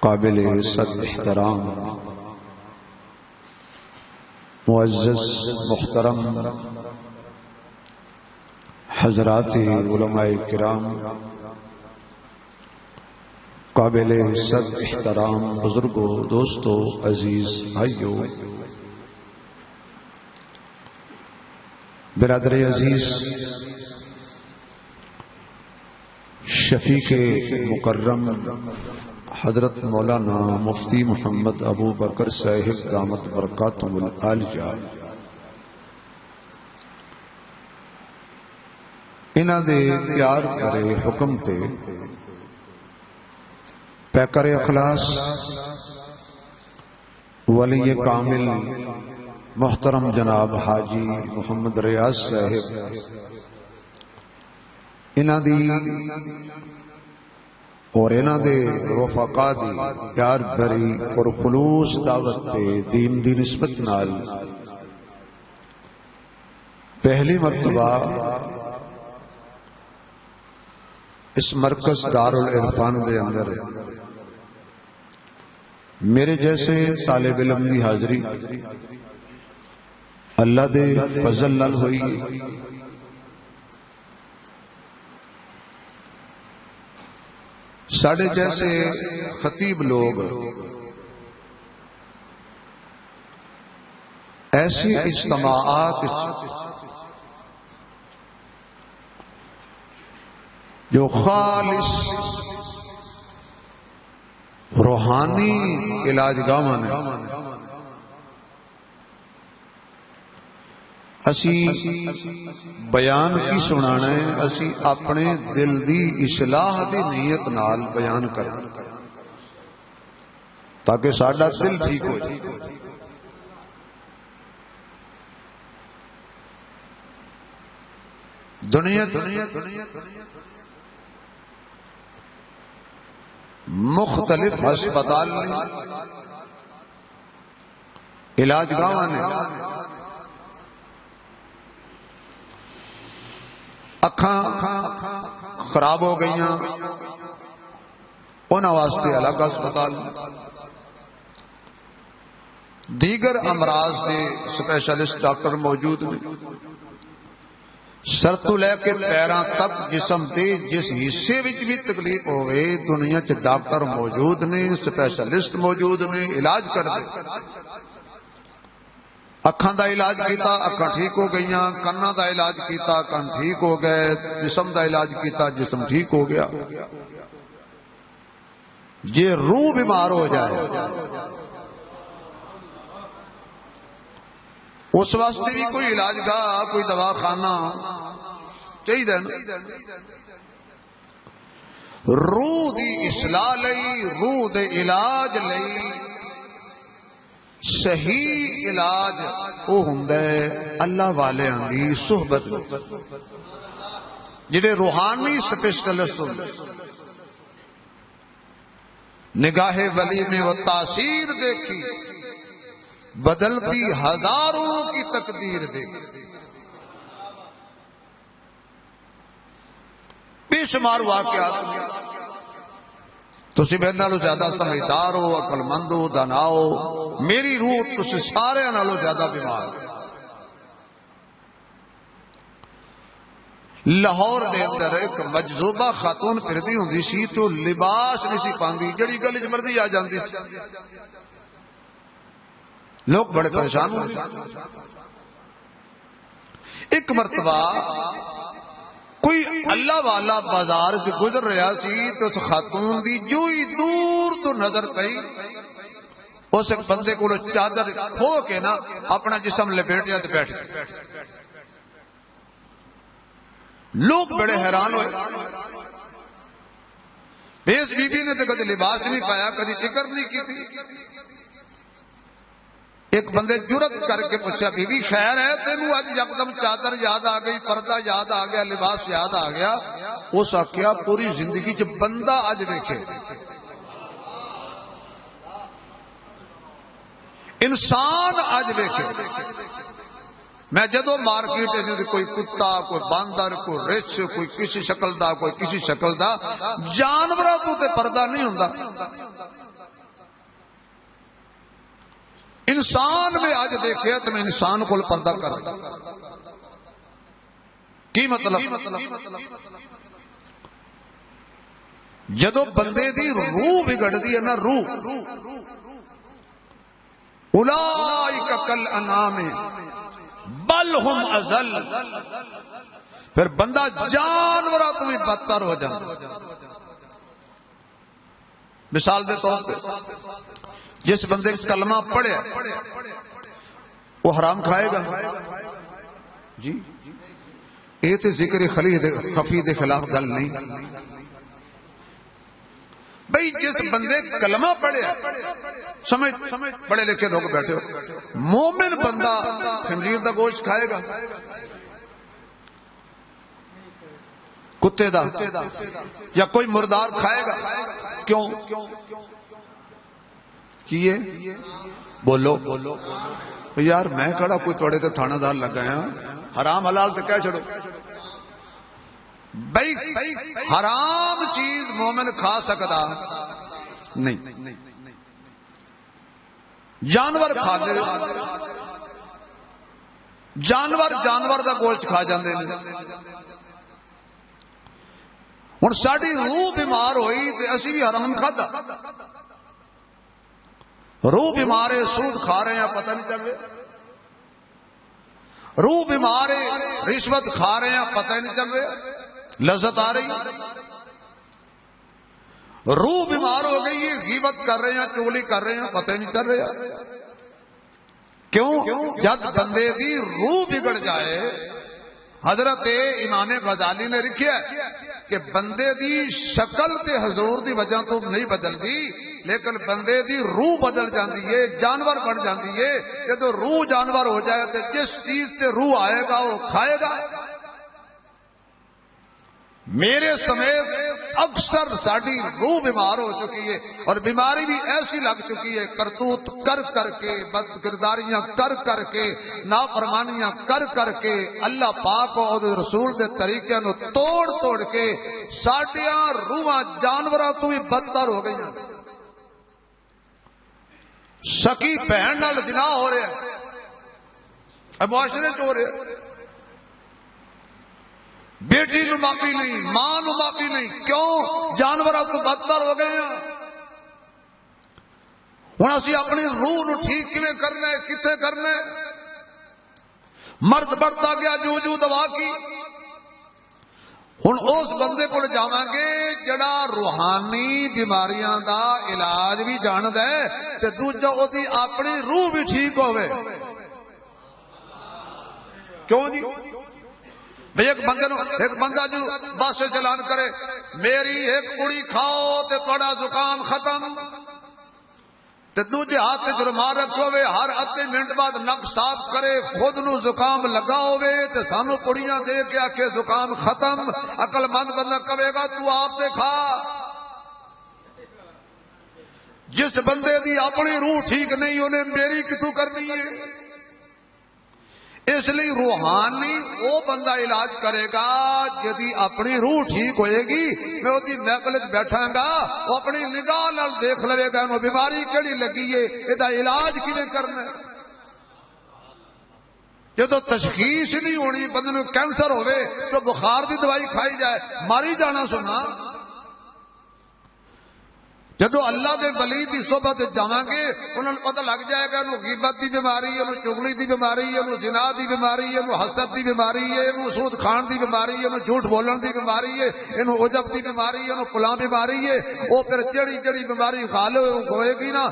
قابل صد احترام معزز محترم حضرات علماء کرام، قابل صد احترام بزرگوں، دوستوں، عزیز بھائیوں، برادر عزیز، شفیق مکرم حضرت مولانا مفتی محمد ابو بکر صاحب دامت برکاتہم العالیہ، انہاں دے پیار بھرے حکم تے پیکر اخلاص ولی کامل محترم جناب حاجی محمد ریاض صاحب، انہاں دی اور انہاں دے رفقا دی پیار بھری اور خلوص دعوت تے دین دی نسبت نال پہلی مرتبہ اس مرکز دارالعرفان دے اندر میرے جیسے طالب علم دی حاضری اللہ دے فضل نال ہوئی۔ ساڑھے جیسے خطیب لوگ ایسی اجتماعات جو خالص روحانی علاج گاواں نے، اسی بیان کی سنانا ہے، اسی اپنے دل دی اصلاح دی نیت نال بیان کریں تاکہ ساڈا دل ٹھیک ہو جائے۔ دنیا مختلف ہسپتال نے، علاج گاواں نے، اکھاں خراب ہو گئیاں انہاں واسطے الگ ہسپتال، دیگر امراض دے سپیشلسٹ ڈاکٹر موجود ہیں، سر تو لے کے پیراں تک جسم دے جس حصے وچ بھی تکلیف ہوئے دنیا چ ڈاکٹر موجود نے، سپیشلسٹ موجود نے، علاج کر دے۔ اکھاں دا علاج کیتا اکھاں ٹھیک ہو گئیاں، کناں دا علاج کیتا کن ٹھیک ہو گئے، جسم دا علاج کیتا جسم ٹھیک ہو گیا۔ جے روح بیمار ہو جائے اس واسطے بھی کوئی علاج گاہ، کوئی دوا خانہ چاہیے نا۔ روح دی اصلاح لئی، روح دے علاج لئی صحیح علاج وہ ہوندا ہے اللہ والیاں دی صحبت جڑے روحانی سپیشلسٹ ہوندے۔ نگاہ ولی میں وہ تاثیر دیکھی، بدلتی ہزاروں کی تقدیر دیکھی، بے شمار واقعات میں تسی میرے نالوں زیادہ سمجھدار ہو، عقل مند ہو، دانا ہو، میری روح تسی سارے نالوں زیادہ بیمار ہو۔ لاہور دے اندر ایک مجذوبہ خاتون پھردی ہوندی سی تو لباس نہیں سی پاندی، جڑی گلی وچ مرضی آ جاندی سی، لوگ بڑے پریشان ہوندے۔ ایک مرتبہ کوئی اللہ والا بازار جو گزر رہا سی تو اس خاتون دی جو ہی دور تو نظر پئی، اس ایک بندے کو چادر کھو کے نا اپنا جسم لپیٹ جاتے بیٹھ گئے۔ لوگ بڑے حیران ہوئے، بیس بی بی نے تو کدی لباس نہیں پایا، کدی فکر نہیں کی تھی۔ ایک بندے جرت کر کے پوچھا بی بی خیر ہے تینوں اج یکدم چادر یاد آ گئی، پردہ یاد آ گیا، لباس یاد آ گیا؟ اس آخیا پوری زندگی چ بندہ اج دیکھے، انسان اج دیکھے۔ میں جدو مارکیٹ کوئی کتا، کوئی باندر، کوئی رچ، کوئی کسی شکل دا، کوئی کسی شکل دا، جانوراں تو تے پردہ نہیں ہوندا۔ انسان میں آج دیکھے تو میں انسان کو پردہ کر کی مطلب جدو بندے دی روح بگڑ دی ہے نا، روح اولئک کالانعام بل ہم اضل، پھر بندہ جانوراں تو بھی بدتر ہو جاتا۔ مثال دے طور پہ جس بندے کلمہ پڑھے وہ حرام کھائے گا جی، یہ تو ذکر خفی دے خلاف گل نہیں بھئی۔ جس بندے کلمہ پڑھے سمجھ پڑھے لکھے لوگ بیٹھے ہو، مومن بندہ خنزیر دا گوشت کھائے گا، کتے دا یا کوئی مردار کھائے گا؟ کیوں کیے بولو یار، میں کھڑا کوئی توڑے تے تھانہ دار لگا ہے، حرام حلال تے کہہ چھڑو بھئی۔ حرام چیز مومن کھا سکتا نہیں، جانور کھا دے، جانور دا گوشت کھا جاندے ہیں۔ ہن ساڈی روح بیمار ہوئی تے اسی بھی حرام کھادا، روح بیمار ہے سود کھا رہے ہیں پتہ نہیں چل رہا، روح بیمار ہے رشوت کھا رہے ہیں پتہ نہیں چل رہا، لذت آ رہی، روح بیمار ہو گئی ہے غیبت کر رہے ہیں چغلی کر رہے ہیں پتہ نہیں چل رہا۔ کیوں؟ جب بندے دی روح بگڑ جائے، حضرت امام غزالی نے لکھا کہ بندے دی شکل تے حضور دی وجہ تو نہیں بدل دی، لیکن بندے دی روح بدل جاندی ہے، جانور بن جاندی ہے۔ جدو روح جانور ہو جائے تو جس چیز تے روح آئے گا وہ کھائے گا۔ میرے سمیت اکثر ساڑی روح بیمار ہو چکی ہے، اور بیماری بھی ایسی لگ چکی ہے، کرتوت کر کر کے، بدکرداریاں کر کر کے، نافرمانیاں کر کر کے، اللہ پاک اور رسول دے طریقے نو توڑ توڑ کے ساڑیاں روحاں جانوراں تو بھی بدتر ہو گئی ہیں۔ سکی بہن نال زنا ہو رہا ہے، معاشرے چ ہو رہا ہے، بیٹی نو معافی نہیں، ماں نو معافی نہیں، کیوں؟ جانوراں تو بدتر ہو گئے ہیں۔ ہن اسی اپنی روح نو ٹھیک کیویں کرنا ہے، کتھے کرنا ہے؟ مرد بڑھتا گیا جو دوا کی، ہن اس بندے کو جاواں گے جڑا روحانی بیماریاں دا علاج بھی جاندا ہے تے دوجا اودی اپنی روح بھی ٹھیک ہوے۔ کیوں جی؟ بھئی ایک بندہ جو بس سے چلان کرے، میری ایک کڑی کھاؤ تے تھوڑا زکام ختم، تے دوجے ہاتھ تے رومال رکھو ہوئے، ہر ادھے منٹ بعد نک صاف کرے، خود نو زکام لگا ہوئے تے سانو کڑیاں دے کے آکھے زکام ختم۔ عقل مند بندہ کہے گا تو آپ تے کھا۔ جس بندے دی اپنی روح ٹھیک نہیں انہیں میری کتوں کرنی ہے؟ اس لیے روحانی وہ بندہ علاج کرے گا جدی اپنی روح ٹھیک ہوئے گی، میں وہ محفل بیٹھا گا، وہ اپنی نگاہ نال دیکھ لے گا انہوں بیماری کیڑی لگی ہے، یہ علاج کیویں کرنا ہے۔ جدو تشخیص نہیں ہونی، بندے نو کینسر ہوئے تو بخار دی دوائی کھائی جائے، ماری جانا سنا۔ جدو اللہ دے ولی دی صحبت جاواں گے انہوں نے پتہ لگ جائے گا انہوں غیبت دی بیماری ہے، انہوں چغلی دی بیماری ہے، انہوں زنا دی بیماری ہے، انہوں حسد دی بیماری ہے، انہوں سود کھان دی بیماری ہے، انہوں جھوٹ بولن دی بیماری ہے، انہوں عجب دی بیماری ہے، انہوں فلاں بیماری ہے۔ وہ پھر جڑی بیماری غالب ہوئے گی نا،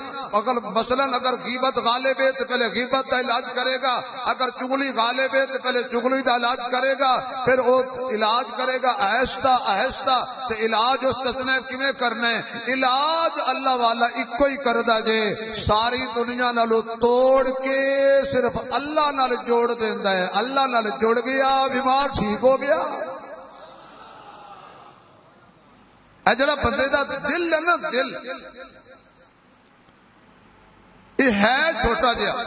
مثلا اگر غیبت غالب ہے تو پہلے غیبت دا علاج کرے گا، اگر چغلی غالب ہے تو پہلے چغلی دا علاج کرے گا، پھر وہ علاج کرے گا آہستہ آہستہ۔ تو علاج اس نے کیویں کرنا ہے؟ علاج اللہ والا ایک ہی کردا جے، ساری دنیا نالو توڑ کے صرف اللہ نال جوڑ دیندا ہے۔ اللہ نال جڑ گیا بیمار ٹھیک ہو گیا۔ اے جڑا بندے دا دل ہے نا، دل یہ ہے چھوٹا جہا،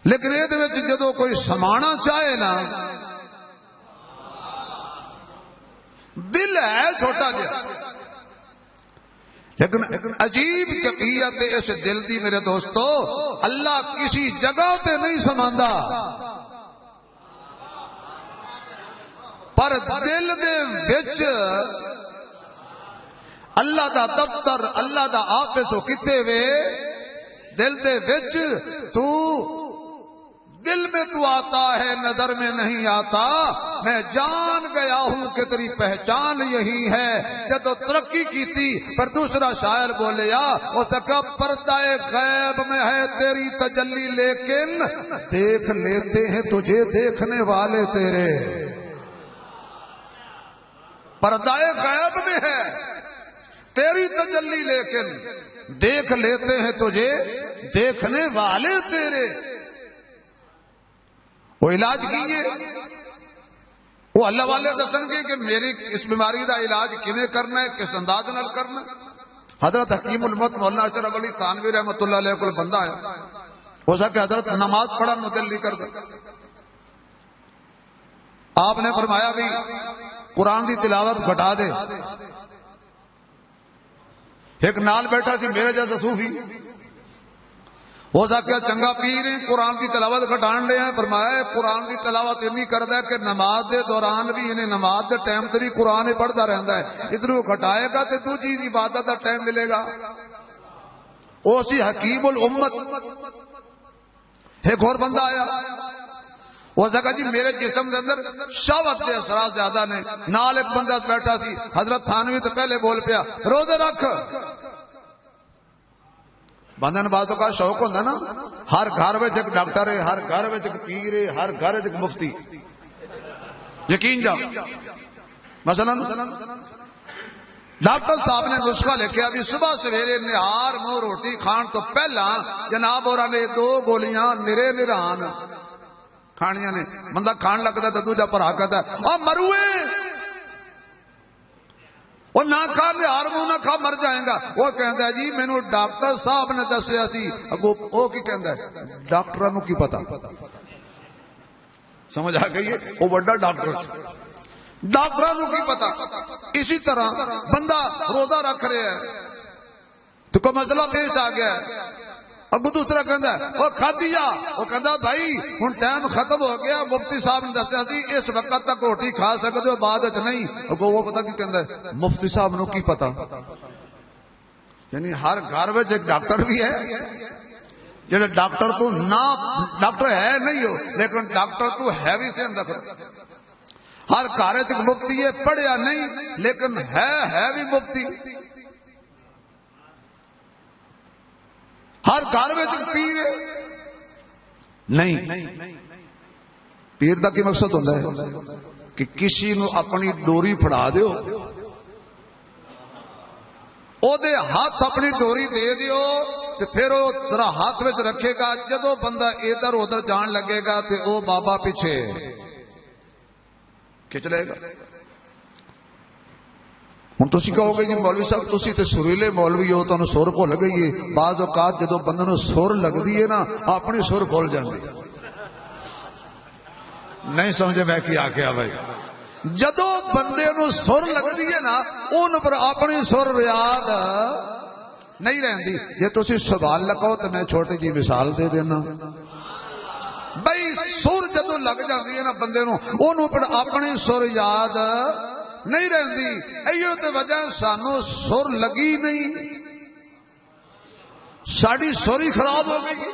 لیکن یہ جدو کوئی سمانا چاہے نا، دل ہے چھوٹا جہا لیکن عجیب کیفیت اس دل دی میرے دوستو، اللہ کسی جگہ تے نہیں سماندا، پر دل دے وچ اللہ دا دفتر، اللہ دا آفس ہو کتے وے دل دے وچ تو دل میں تو آتا ہے نظر میں نہیں آتا، میں جان گیا ہوں کہ تیری پہچان یہی ہے۔ جب تو ترقی کی تھی پر دوسرا شاعر بولیا، اس کا پردہ غیب میں ہے تیری تجلی، لیکن دیکھ لیتے ہیں تجھے دیکھنے والے تیرے۔ پردہ غیب میں ہے تیری تجلی، لیکن دیکھ لیتے ہیں تجھے دیکھنے والے تیرے۔ وہ علاج کیے، وہ اللہ والے دسن گے کہ میری اس بیماری دا علاج کیویں کرنا ہے، کس انداز نال کرنا۔ حضرت حکیم المت مولانا اشرف علی تھانوی رحمۃ اللہ علیہ کو بندہ ہے، ہو سکے حضرت نماز پڑھن دل نہیں کرتا، آپ نے فرمایا بھی قرآن دی تلاوت گھٹا دے۔ ایک نال بیٹھا سی میرے جیسا صوفی، ہو سکیا چنگا پیر ہیں، قرآن کی تلاوت گھٹان لے ہیں، فرمایا قرآن کی تلاوت اتنی کردا ہے کہ نماز دے دوران بھی یعنی نماز دے ٹائم تے بھی قرآن ہی پڑھتا رہندا ہے، ادھر گھٹائے گا تے دو چیز عبادت دا ٹائم ملے گا۔ او سی حکیم الامت۔ ایک اور بندہ آیا، وہ کہا جی میرے جسم دے اندر شہوت دے اثرات زیادہ نے، نال ایک بندہ بیٹھا سی، حضرت تھانوی تو پہلے بول پیا روزے رکھ۔ بندے نے بعض اوقات شوق ہوتا نا، ہر گھر میں ایک ڈاکٹر ہے، ہر گھر میں ایک پیر ہے، ہر گھر میں ایک مفتی، یقین جاؤ۔ مثلا ڈاکٹر صاحب نے نسخہ لکھا بھی صبح سویرے نہار منہ روٹی کھان تو پہلا جناب اور نے 2 گولیاں نرے نران کھانیاں نے۔ بندہ کھان لگتا ہے تو دوجا پرا کہتا ہے اور مروے، وہ نہ کھا نہار منہ نہ کھا مر جائے گا۔ وہ کہتا ہے جی مینوں ڈاکٹر صاحب نے دسیا سی۔ اگو وہ کی کہندا ہے ڈاکٹراں نوں کی پتا، سمجھ آ گئی ہے، وہ بڑا ڈاکٹر ڈاکٹراں نوں کی پتا۔ اسی طرح بندہ روزہ رکھ رہا ہے تو کوئی مسئلہ پیش آ گیا ہے، اگو دوسرا کہندا ہے وہ کھادی جا، وہ کہندا بھائی ہن ٹائم ختم ہو گیا، مفتی صاحب نے دسیا سی اس وقت تک روٹی کھا سکتے ہو بعد وچ نہیں۔ اگو وہ پتہ کی کہندا ہے مفتی صاحب نوں کی پتا۔ یعنی ہر گھر وچ ایک ڈاکٹر بھی ہے، جڑے ڈاکٹر تو نہ ڈاکٹر ہے نہیں ہو لیکن ڈاکٹر تو ہے بھی سے اندر۔ ہر گھر وچ ایک مفتی ہے، پڑھیا نہیں لیکن ہے بھی مفتی۔ ہر گھر میں پیر ہے نہیں۔ پیر دا کی مقصد ہوتا ہے کہ کسی نو اپنی ڈوری پھڑا دیو، او دے ہاتھ اپنی ڈوری دے دیو تے پھر وہ ذرا ہاتھ وچ رکھے گا، جدو بندہ ادھر ادھر جان لگے گا تے او بابا پیچھے کھچ لے گا۔ ہوں تسی کہو گے جی مولوی صاحب تسی تے سریلے مولوی ہو، تانوں سر بھول گئی ہے۔ بعض اوقات جدو بندے نوں سر لگدی ہے نا اپنی سر بھول جاندی۔ نہیں سمجھے میں کیا آکھیا بھائی؟ جدو بندے نوں سر لگدی ہے نا اون پر اپنی سر یاد نہیں رہندی۔ جے تسی سوال لگاؤ تو میں چھوٹی جی مثال دے دینا بھائی، سر جدو لگ جاندی ہے نا بندے نوں اونوں پر اپنی سر یاد نہیں رہندی۔ ایو تے وجہ سانو سر لگی نہیں، ساڑی سر ہی خراب ہو گئی۔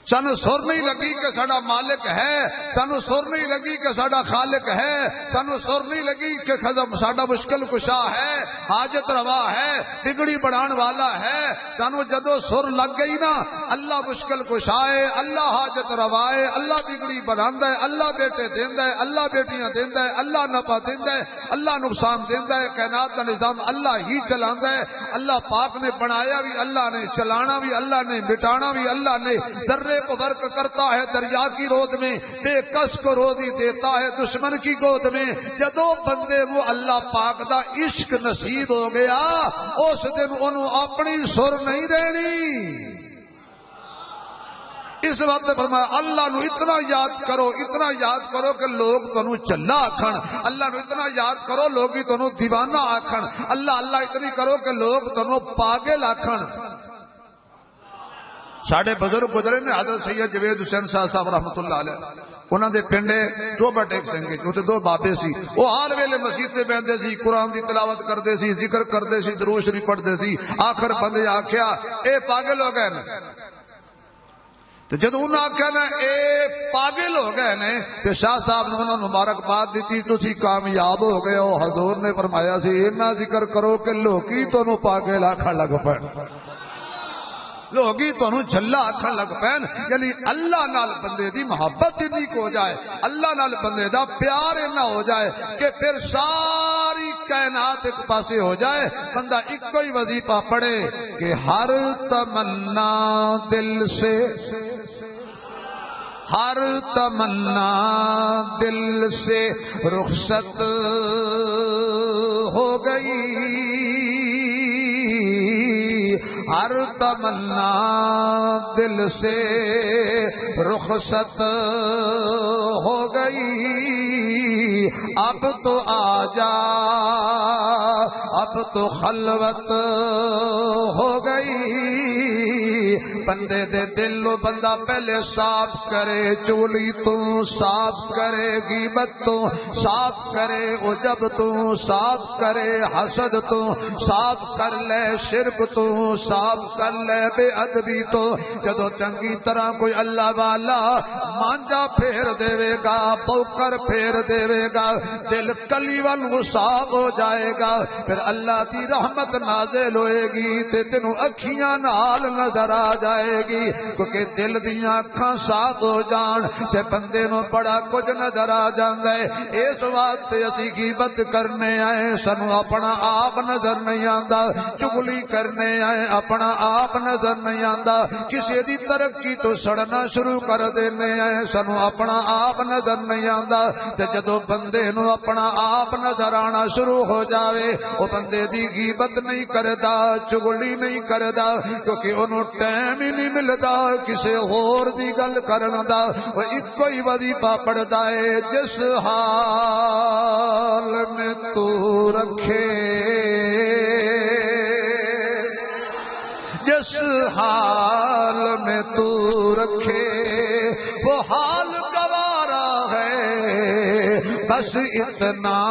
سانو سر نہیں لگی کہ ساڑا مالک ہے، سانو سر نہیں لگی کہ ساڑا خالق ہے، سانو سر نہیں لگی کہ ساڑا مشکل کشا ہے، حاجت روا ہے، بگڑی بڑھان والا ہے۔ سانو جدو سر لگ گئی نا اللہ مشکل کشا ہے، اللہ حاجت روا ہے، اللہ بگڑی بڑھاندا ہے، اللہ بیٹے دیندا ہے، اللہ بیٹیاں دیندا ہے، اللہ نفع دیندا ہے، اللہ نقصان دیندا ہے، کائنات کا نظام اللہ ہی چلاندا ہے۔ اللہ پاک نے بنایا بھی اللہ نے، چلانا بھی اللہ نے، مٹانا بھی اللہ نے۔ ذرے کو ورک کرتا ہے دریا کی رود میں، بے کس کو روزی دیتا ہے دشمن کی گود میں۔ جدو بندے کو اللہ پاک دا عشق نصیب ہو گیا اس دن انہوں اپنی سر نہیں رہنی، اس وقت فرمایا اللہ نو اتنا یاد کرو کہ لوگ تنو چلا آکھن، اللہ نو اتنا یاد کرو لوگی تنو دیوانہ آکھن، اللہ اتنی کرو کہ لوگ تنو پاگل آکھن۔ ساڑھے بزرگ گزرے نے حضرت سید جوید حسین صاحب رحمت اللہ علیہ، انہاں دے پنڈے ٹوبہ ٹیک سنگے جو تے دو بابے سی، وہ ہر ویلے مسجد تے بیندے سی، قرآن دی تلاوت کردے سی، ذکر کردے سی، درود شریف پڑھدے سی۔ آخر بندے آکھیا اے پاگل ہو گئے نا، تو جدو انہوں نے کہنا اے پاگل ہو گئے نے، تو شاہ صاحب نے انہوں نے مبارکباد دیتی، تسی کامیاب ہو گئے ہو۔ حضور نے فرمایا سی اتنا ذکر کرو کہ لوگی تنوں پاگل آکھن لگ پین، لوگی تنوں جھلا آکھن لگ پین۔ یعنی اللہ نال بندے دی محبت اتنی کو جائے، اللہ نال بندے دا پیار اتنا ہو جائے کہ پھر ساری کائنات ایک پاسے ہو جائے، بندہ ایک کوئی وظیفہ پڑھے کہ ہر تمنا دل سے، ہر تمنا دل سے رخصت ہو گئی، ہر تمنا دل سے رخصت ہو گئی، اب تو آجا اب تو خلوت ہو گئی۔ بندے دے دل و بندہ پہلے صاف کرے، چولی تو صاف کرے، غیبت تو صاف کرے، عجب تو صاف کرے، حسد تو صاف کر لے، شرک تو صاف کر لے، بے ادبی تو جدو چنگی طرح کوئی اللہ والا مانجا پھیر دے گا، پوکر پھیر دے گا، دل کلیون وہ صاف ہو جائے گا، پھر اللہ دی رحمت نازل ہوئے گی تے تینوں اکھیاں نال نظر آ جائے گی، کیونکہ دل دیاں اکھاں صاف ہو جان تے بندے نو بڑا کچھ نظر آ جاندا ہے۔ اس واسطے اسی غیبت کرنے آئے سانو اپنا آپ نظر نہیں آندا، چغلی کرنے آئے اپنا آپ نظر نہیں آندا، کسی دی ترقی تو سڑنا شروع کر دینے آئے سانو اپنا آپ نظر نہیں آندا، تے جدو بندے نو اپنا آپ نظر آنا شروع ہو جاوے وہ بندے دی غیبت نہیں کردا، چغلی نہیں کردا، کیونکہ انہوں ٹائم ہی نہیں ملدا کسے اور دی گل کرن دا، وہ ایک کوئی وظیفہ پڑھدا ہے جس حال میں تو رکھے، جس حال میں تو رکھے وہ حال گوارا ہے، بس اتنا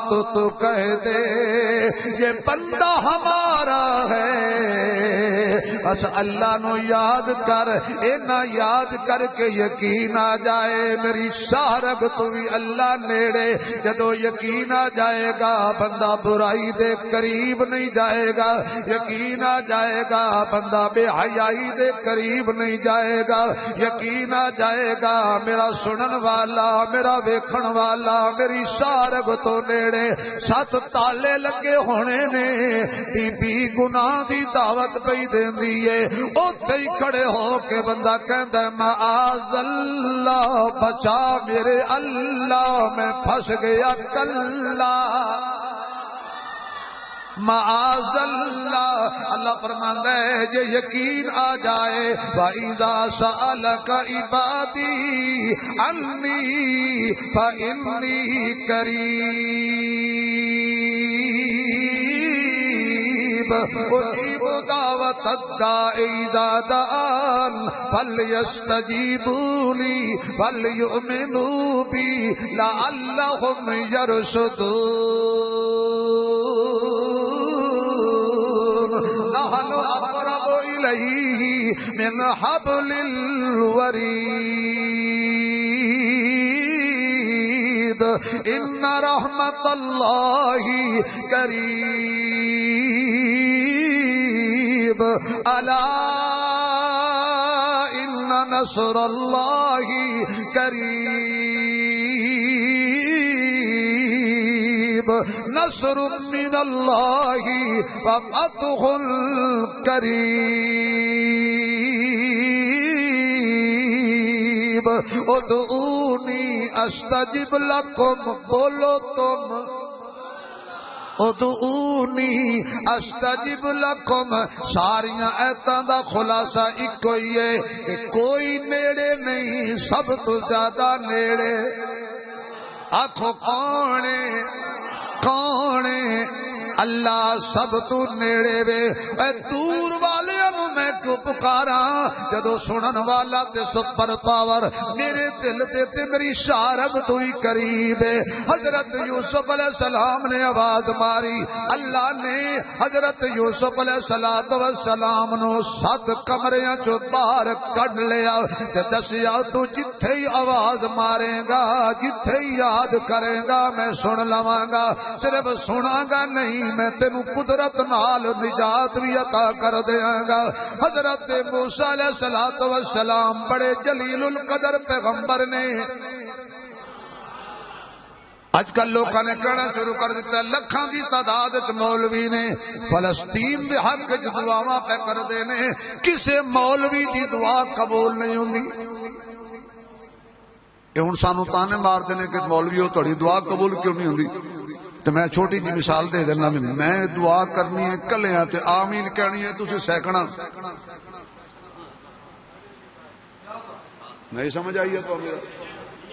تو کہہ دے یہ بندہ ہمارا ہے، بس اللہ نو یاد کر، اینا یاد کر کے یقین آ جائے میری شارگ تو بھی اللہ نیڑے، جدو یقین آ جائے گا بندہ برائی دے قریب نہیں جائے گا، یقین آ جائے گا بندہ بے حیائی دے قریب نہیں جائے گا، یقین آ جائے گا میرا سنن والا، میرا ویکھن والا میری شارگ تو نیڑے، 7 تالے لگے ہونے نے، بی بی گناہ دی دعوت پئی دیندی ہے، اوتھے ہی کھڑے ہو کے بندہ کہندا ہے معاذ اللہ بچا میرے اللہ میں پھنس گیا کلا، معاذ اللہ، اللہ فرماندا ہے یہ یقین آ جائے وَإِذَا سَأَلَكَ عِبَادِي عَنِّي فَإِنِّي قَرِيبٌ أُجِيبُ دَعْوَةَ الدَّاعِ إِذَا دَعَانِ فَلْيَسْتَجِيبُوا لِي وَلْيُؤْمِنُوا بِي لَعَلَّهُمْ يَرْشُدُونَ، نحن اقرب الیہ من حبل الورید ان رحمت اللہ قریب الا ان نصر اللہ قریب، نصر من اللہ وفتح قریب، ادعونی استجب لکم، بولو تم ادعونی استجب لکم، ساریاں ایتاں دا خلاصہ ایک ہی ہے کہ کوئی نیڑے نہیں، سب تو زیادہ نیڑے آکھو کونے کونے اللہ سب تو نیڑے وے۔ اے دور والے نو میں کیوں پکاراں جدو سنن والا تے سپر پاور میرے دل تے میری شارب تو ہی قریب ہے۔ حضرت یوسف علیہ السلام نے آواز ماری، اللہ نے حضرت یوسف علیہ السلام نو 7 کمریاں چو باہر کڈ لیا تے دسیا تو جتھے ہی آواز مارے گا، جتھے ہی یاد کرے گا میں سن لواں گا، صرف سناں گا نہیں میں تینو قدرت نال نجات بھی عطا کر دیاں گا۔ حضرت موسیٰ علیہ السلام بڑے جلیل القدر پیغمبر نے۔ آج کل لوگوں نے کہنا شروع کر دیتا ہے لکھاں دی تعداد مولوی نے فلسطین دے حق وچ دعاواں پہ کر دینے، کسے مولوی دی دعا قبول نہیں ہوندی۔ یہ ہن سانو تانے مار دینے کہ مولویو تہاڈی دعا قبول کیوں نہیں ہوندی؟ تو میں چھوٹی جی مثال دے دینا، میں دعا کرنی ہے کلیاں تے آمین کہنی ہے تسی سینکڑا، نہیں سمجھ آئی ہے تو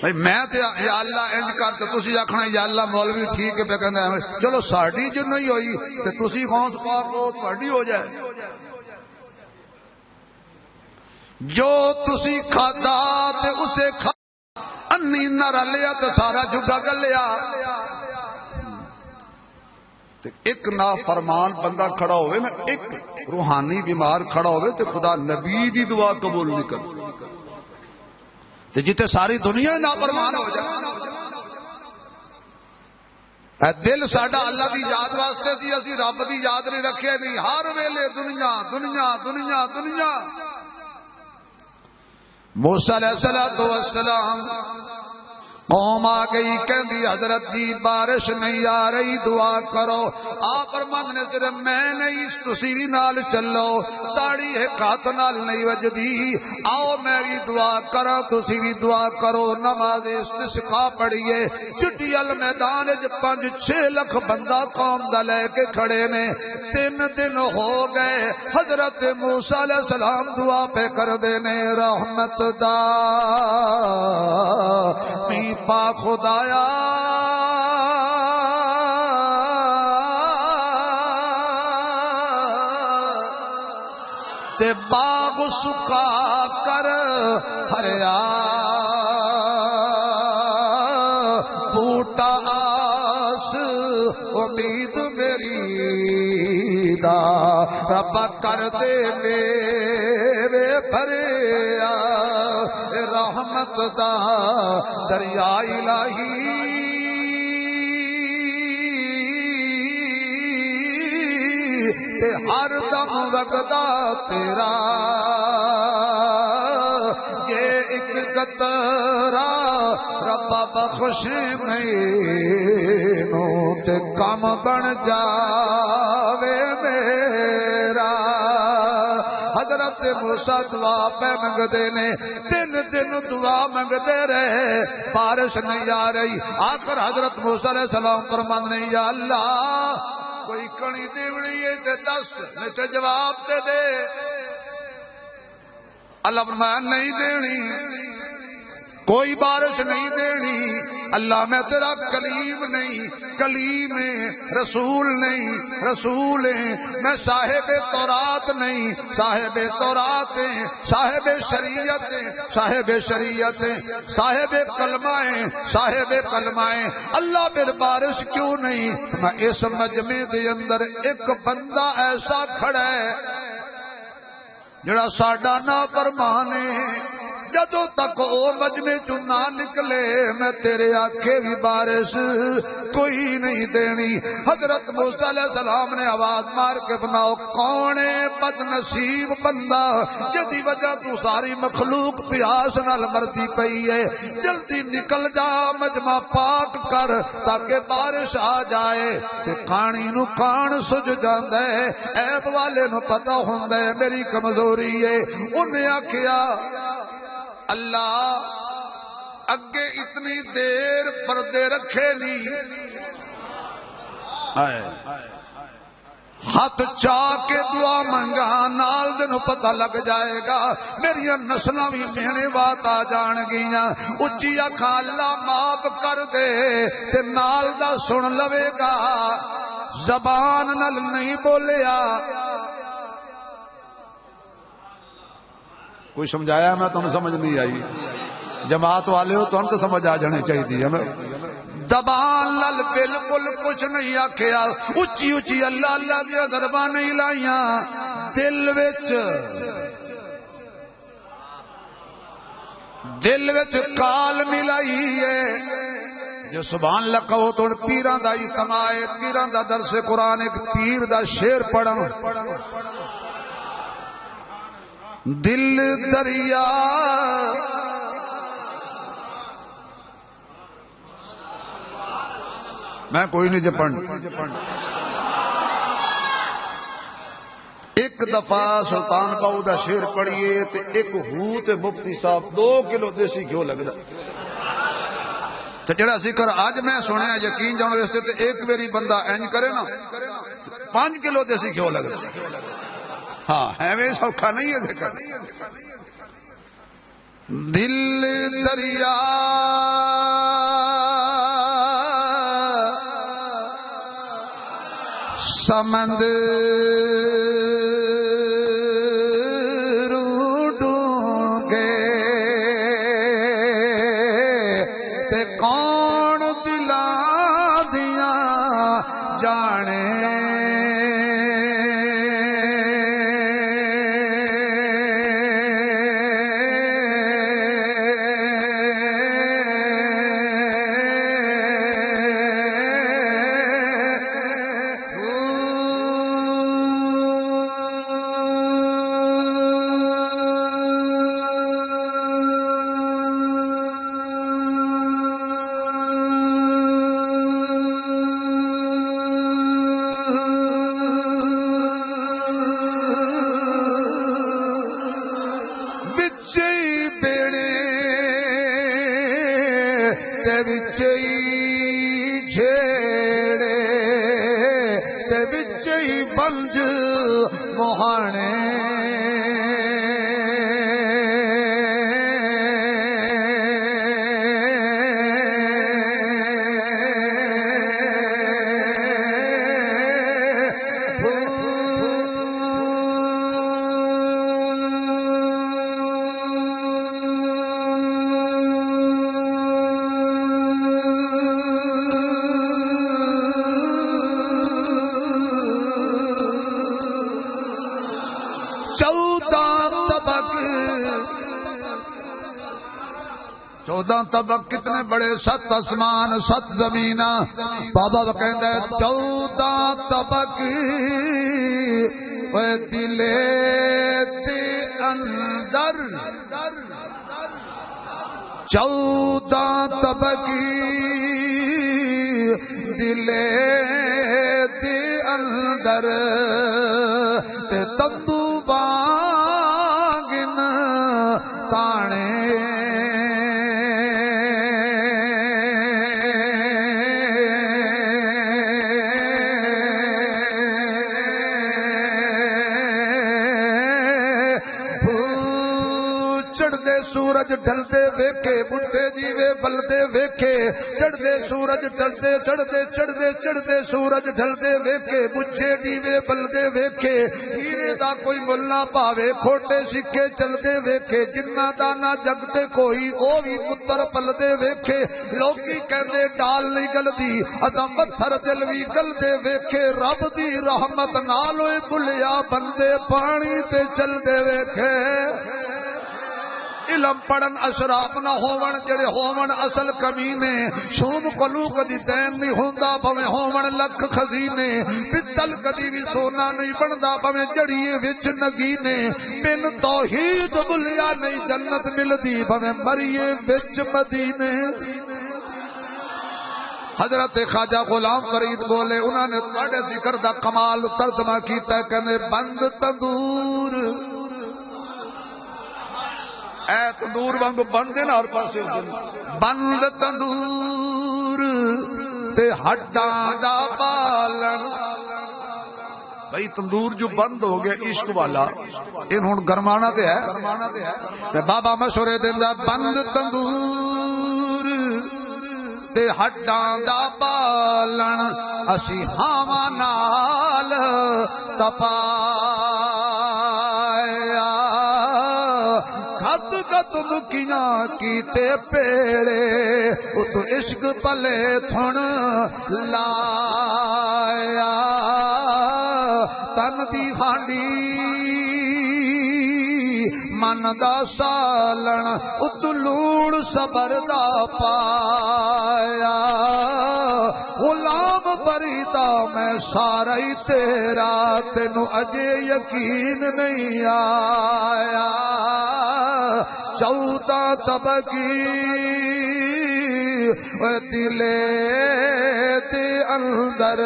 بھائی میں تے یا اللہ انج کر تے تسی آکھنا یا اللہ مولوی ٹھیک ہے پہ کہندا ہے چلو ساڈی جو نہیں ہوئی تے تسی غوث پاک ہو تہاڈی ہو جائے۔ جو تسی کھادا تے اسے کھا انی نہ رلیا تے سارا جگا گلیا۔ ایک نافرمان بندہ کھڑا ہوئے نا، ایک روحانی بیمار کھڑا ہوئے تو خدا نبی دی دعا قبول نہیں کرتا، تو جتے ساری دنیا نافرمان ہو جائے۔ اے دل ساڈا اللہ دی یاد واسطے تھی، اسی رب دی یاد نہیں رکھے، نہیں ہر ویلے دنیا دنیا دنیا دنیا۔ موسیٰ علیہ السلام قوم آ گئی کہندی حضرت جی بارش نہیں آ رہی دعا کرو۔ آپ فرماندے نے صرف میں نہیں تسی بھی نال چلو، تاڑی ایک ہاتھ نال نہیں وجدی، آؤ میں بھی دعا کراں تسی بھی دعا کرو۔ نماز استسقاء پڑھیے، چٹیل میدان وچ 5-6 لاکھ بندہ قوم دا لے کے کھڑے نے۔ 3 دن ہو گئے، حضرت موسیٰ علیہ السلام دعا پہ کر دینے رحمت دا پا خدایا تے باغ سکھا کر ہریا، بوٹا آس امید میری دا، رب کر دے میرے بھریا رحمت دا دریا الہی، تے ہر دم وگدا تیرا، یہ ایک قطرہ ربا بخش مینوں تے کم بن جاوے میرا۔ حضرت موسیٰ دعا پہ منگدے نے، 3 دن دعا منگدے رہے، بارش نہیں آ رہی۔ آخر حضرت موسیٰ علیہ السلام فرماندے نے یا اللہ کوئی کڑی دیوڑی ہے تے دس میں تے جواب تے دے۔ اللہ فرمایا نہیں دینی، کوئی بارش نہیں دینی۔ اللہ میں تیرا کلیم نہیں، کلیم رسول نہیں، رسول میں صاحب تورات نہیں، صاحب تورات صاحب شریعت، صاحب شریعت صاحب کلمہ، صاحب کلمہ۔ اللہ پھر بارش کیوں نہیں؟ میں اس مجمع دے اندر ایک بندہ ایسا کھڑا ہے جڑا ساڈا نافرمان ہے، جدوں تک او مجمع چوں نہ نکلے میں تیرے آکھے بھی بارش کوئی نہیں دینی۔ حضرت موسیٰ علیہ السلام نے آواز مار کے فرمایا کون ہے بد نصیب بندہ جدی وجہ تو ساری مخلوق پیاس نال مردی پئی ہے، جلدی نکل جا مجمع پاک کر تاکہ بارش آ جائے۔ تے کانی نو کان سج جاندا ہے، عیب والے نو پتہ ہوندا ہے میری کمزوری ہے۔ انہیں آکھیا اللہ اگے اتنی دیر پردے رکھے نہیں، ہاتھ چاہ کے دعا منگا نال دنوں پتہ لگ جائے گا میری نسلیں بھی مینے بات آ جان گیاں اچھی اکھاں اللہ معاف کر دے تے نال دا سن لوے گا زبان نال نہیں بولیا کوئی سمجھایا میں تمہیں سمجھ نہیں آئی جماعت والے ہو تو ہم تو سمجھ آ جانے چاہیے تھی ہمیں زبان لال بالکل کچھ نہیں آکھیا اچھی اچھی اللہ اللہ دیا درباں نہیں لائیاں دل وچ کال ملائی ہے جو سبحان اللہ کہو تو پیران دا ہی کمائے پیران دا درس قرآن ایک پیر دا شیر پڑھا دل دریا میں کوئی نہیں جپن ایک دفعہ سلطان باؤ دا شیر پڑھیے تے ایک ہو تے مفتی صاحب 2 کلو دیسی گھیو لگ دا تے جڑا ذکر آج میں سنیا یقین جانو اس تے ایک میری بندہ اینج کرے نا 5 کلو دیسی گھیو لگ دا ہاں ہے سوکھا نہیں ہے ذکر دل دریا سمندر ڈونگے تے کون دلاں دیاں جانے بنج موہانے چودہ طبق کتنے بڑے 7 آسمان 7 زمین بابا وہ کہندہ ہے 14 طبق وہ دلے دے اندر 14 طبق دلے دے اندر تے تندو بانگن تانے سورج ڈھلتے ویکھے بڈھے جیوے بلدے ویکھے چڑھدے سورج ڈھلتے چڑھدے سورج ڈھلتے ویکھے بڈھے جیوے بلدے ویکھے ہیرے دا کوئی ملا پاوے کھوٹے سکے چلدے ویکھے جنہ دا نہ جگتے کوئی او بھی پتر پلدے ویکھے لوکی کہندے ڈال نہیں گلدی ادا پتھر دل بھی گلدے ویکھے رب دی رحمت نالوئے بلیا بندے پانی تے چلدے ویکھے علم پڑھن اشراف نہ ہوون جڑے ہوون اصل کمینے شوم قلو کدی دین نہیں ہوندا بھویں ہوون لکھ خزینے پتل کدی بھی سونا نہیں بندا بھویں جڑیے وچ نگینے بن توحید بلیا نہیں جنت ملدی بھویں مریے وچ مدینے حضرت خواجہ غلام فرید بولے انہوں نے تھوڑے ذکر دا کمال ترجمہ کیتا ہے کہنے بند تندور اے تندور وانگو بند ہے نا اور پاسے بند تندور تے ہڈاں دا بالن. بھئی تندور جو بند ہو گیا عشق والا ان ہن گرمانا تے ہے تے بابا مشورے دیندا بند تندور تے ہڈاں دا بالن اسی ہاواں نال تپایا خط خط مکیاں کیتے پیڑے ات عشق پلے تھن لایا تن دی ہانڈی من دا سالن ات لوڑ صبر دا پایا غلام فریدا میں سارا ہی تیرا تینو اجے یقین نہیں آیا 14 طبقی دلے دے اندر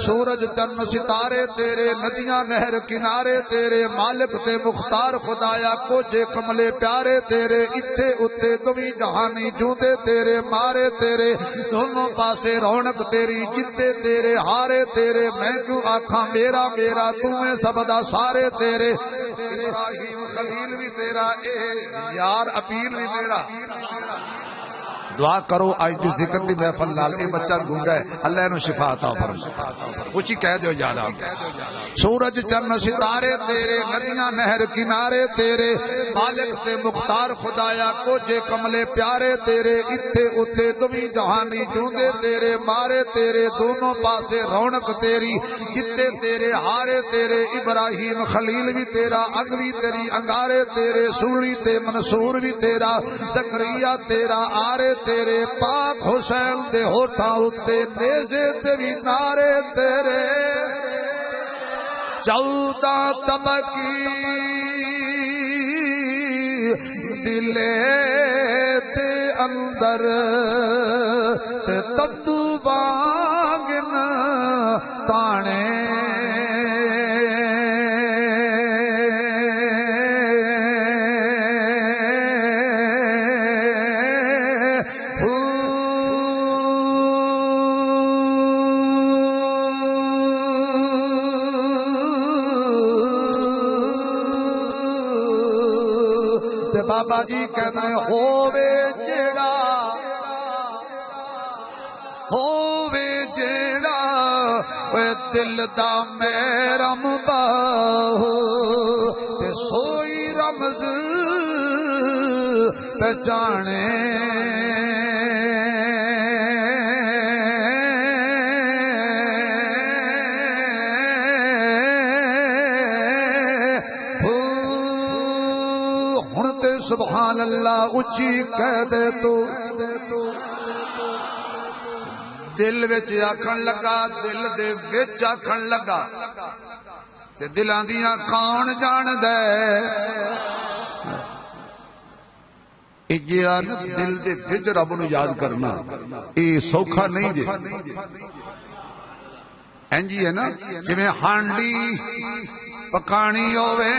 سورج چند ستارے تیرے ندیاں نہر کنارے تیرے مالک تے مختار خدایا کوجے کملے پیارے تیرے اتھے اتھے دوی جہانی جوندے تیرے مارے تیرے دونوں پاسے رونق تیری جتے تیرے ہارے تیرے میں کیوں آکھاں میرا میرا تمہیں سب دا سارے تیرے ابراہیم خلیل بھی تیرا اے یار اپیل بھی میرا دعا کرو آج دی ذکر دی محفل نال اے بچہ گونگا ہے اللہ انہوں شفا عطا فرمائے اچھی کہہ دیو جانا سورج چند ستارے تیرے ندیاں نہر کنارے تیرے مالک تے مختار خدایا کوجے کملے پیارے تیرے اتھے اتھے دوی جہانی جوندے تیرے مارے تیرے دونوں پاسے رونق تیری جتے تیرے ہارے تیرے ابراہیم خلیل بھی تیرا انگوی تیری انگارے تیرے سولی تے منصور بھی تیرا زکریا تیرا آرے تیرے پاک حسین دے ہوٹھاں اتے نیزے تیری نارے تیرے 14 طبقی دلے تے اندر تے تدو وانگن تانے بابا جی کہنے ہووے جیڑا اے دل دا محرم باہو تے سوئی رمز پہچانے سبحان اللہ اچھی کہہ دے تو دل وچ آکھن لگا دل دے وچ آکھن لگا تے دلاں دیاں کون جان دے اے جڑا دل دے وچ رب نو یاد کرنا اے سوکھا نہیں جے انجی ہے نا جویں ہانڈی پکانی ہووے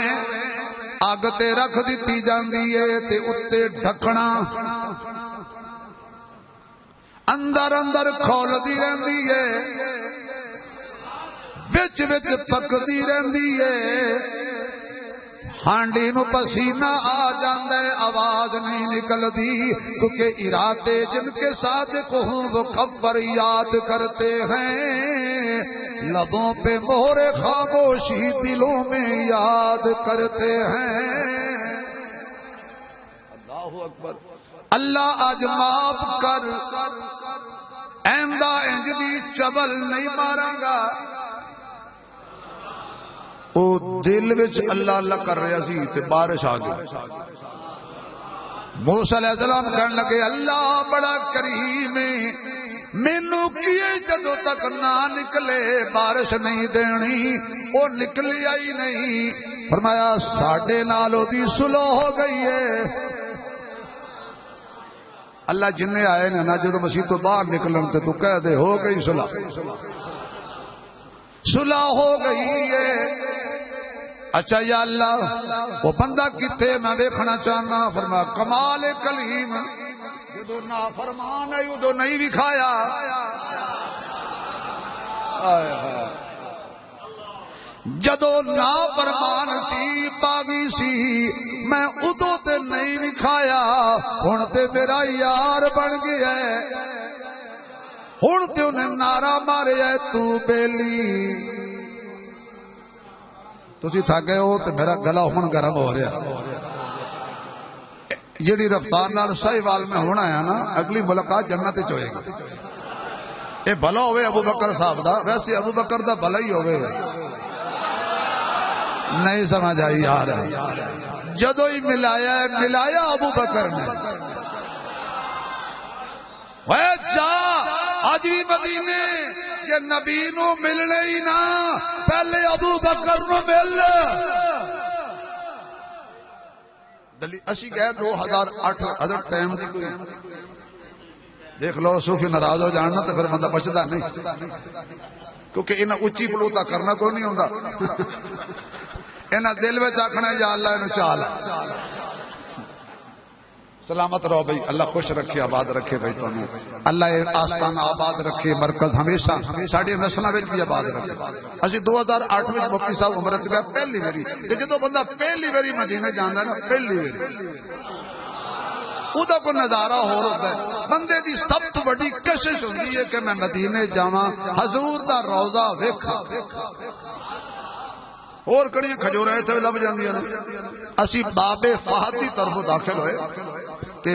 آگ تے رکھ دیتی جاندی ہے تے اتے ڈھکنا اندر اندر کھول دی رہندی ہے وچ وچ پک دی رہندی ہے ہانڈی نو پسینہ آ جاندے آواز نہیں نکلدی کیونکہ ارادے جن کے صادق ہوں وہ خبر یاد کرتے ہیں لبوں پہ مہر خاموشی دلوں میں یاد کرتے ہیں اللہ اکبر اللہ آج معاف کر ایندہ انجدی چبل نہیں ماراں گا او دل وچ اللہ اللہ کر رہا سی تے بارش آ گئی موسیٰ علیہ السلام کہنے لگے اللہ بڑا کریم ہے مینوں کیے جدوں تک نہ نکلے بارش نہیں دینی او نکلی آئی نہیں فرمایا ساڑھے نالوں دی صلح ہو گئی ہے اللہ جننے آئے نا جدوں مسیح تو باہر نکلن تے تو کہہ دے ہو گئی صلح ہو گئی ہے اچھا یا اللہ وہ بندہ کتے میں دیکھنا چاہنا فرمایا کمال کلیم جدو نافرمان ہے ادو نہیں بھی کھایا جدو نافرمان سی باغی سی میں ادو تے نہیں بھی کھایا ہن تے میرا یار بن گیا ہے ہن تے انہیں نعرہ ماریا ہے تو بیلی تسی تھک گئے ہو تے میرا گلا ہن گرم ہو رہا جیڑی رفتار نال ساہیوال میں ہونا ہے نا اگلی ملاقات جنت وچ ہوئے گی اے بھلا ہوئے ابو بکر صاحب دا ویسے ابو بکر دا بھلا ہی ہوئے نہیں سمجھ آئی یار جدو ہی ملایا ابو بکر نے وے جا آج بھی مدینے یہ نبی نو ملنے ہی نا پہلے ابو بکر نو مل اسی گئے 2008 حضرت ٹائم دی کوئی دیکھ لو صوفی ناراض ہو جاننا تو پھر بندہ بچدا نہیں کیونکہ انہاں اچھی پلوتا کرنا کوئی نہیں ہوندا انہاں دل وچ آکھنا یا اللہ انہوں چال سلامت رہو بھائی اللہ خوش رکھے آباد رکھے بھائی تانوں اللہ آستان آباد رکھے مرکز ہمیشہ ساڈی نسلاں وچ بھی آباد رکھے اسی 2008 وچ مفتی صاحب عمرت گئے پہلی واری تے جدوں بندہ پہلی واری مدینے جاندا نا پہلی واری ادا کو نظارہ ہو رہا ہے بندے دی سب تو بڑی کشش ہوندی ہے کہ میں مدینے جاواں حضور دا روضہ ویکھاں اور کڑیاں کھجورے تے لب جاندیاں اسی باب فہد دی طرف داخل ہوئے تے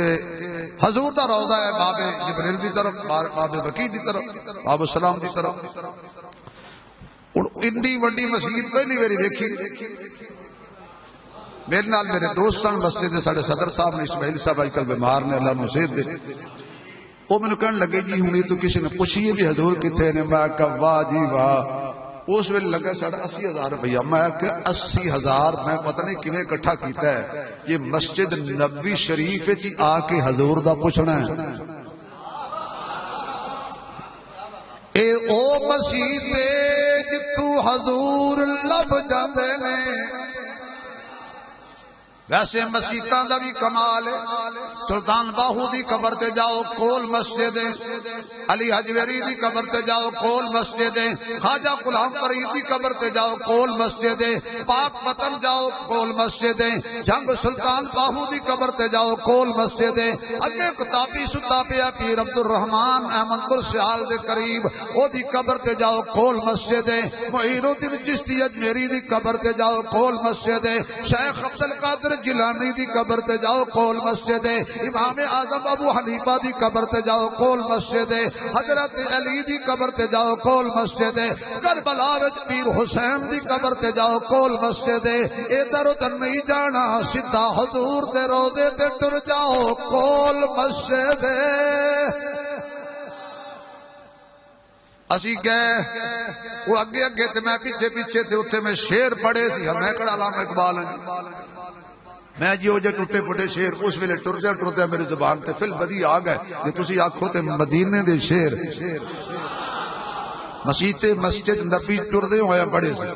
حضور دا روضہ ہے باب جبریل دی طرف باب بقیع دی طرف باب السلام دی طرف انڈی وڈی مسجد پہلی واری ویکھی میرے نال میرے دوستان مسجد ساڈے صدر صاحب نے اسماعیل صاحب آج کل بیمار نے اللہ نو صحت دے وہ مینوں کہن لگے جی ہن تو کسی نے پوچھیے بھی حضور کتھے نے میں کہا واہ جی واہ اس ویلے لگا 80,000 روپیہ میں کہ 80,000 میں پتہ نہیں کیویں اکٹھا کیتا ہے یہ مسجد نبوی شریف وچ آ کے حضور دا پوچھنا ہے اے او مسجد جتوں حضور لب جاندے نے ویسے مسجداں دا بھی کمال ہے سلطان باہو دی قبر تے جاؤ کول مسجد ہے علی حجویری دی قبر تے جاؤ کول مسجد ہے خواجہ غلام فرید دی قبر تے جاؤ کول مسجد ہے پاک وطن جاؤ کول مسجد ہے جنگ سلطان باہو دی قبر تے جاؤ کول مسجد ہے اگے کتابی ستا پیا پیر عبد الرحمان احمد پور سیال دے قریب او دی قبر تے جاؤ کول مسجد ہے معین الدین چشتی اجمیری دی قبر تے جاؤ کول مسجد ہے شیخ عبد القادر جیلانی دی قبر تے جاؤ کول مسجد ہے امام اعظم ابو حنیفہ دی قبر تے جاؤ کول مسجد ہے حضرت علی دی قبر تے جاؤ کول مسجد ہے کربلا وچ پیر حسین دی قبر تے جاؤ کول مسجد ہے ادھر ادھر نہیں جانا سیدھا حضور دے روضے تے ٹر جاؤ کول مسجد ہے اسی گئے وہ اگے اگے تے میں پیچھے پیچھے تے اتنے میں شیر پڑھے سی میں کڑا علامہ اقبال ہیں میں جی وہ جے ٹوٹے پھوٹے شیر اس ویلے ٹرتے میری زبان تے فل بدی آ گئے جے تسی آکھو تے مدینے دے شیر مسجد نبی ٹردے ہویا بڑے سے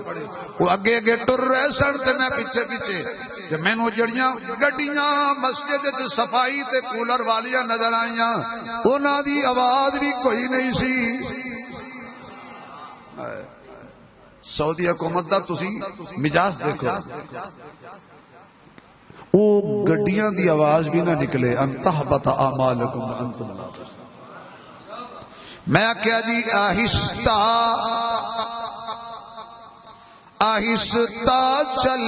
وہ اگے اگے ٹر رہے سن تے میں پیچھے پیچھے کہ میں نو جڑیاں گڈیاں مسجد تے صفائی تے کولر والیاں نظر آئیاں انہاں دی آواز بھی کوئی نہیں سی سعودی حکومت دا تسی مجاز دیکھو او گڈیاں دی آواز بھی نہ نکلے ان تحبط اعمالکم انتم لا میں کیا جی آہستہ آہستہ چل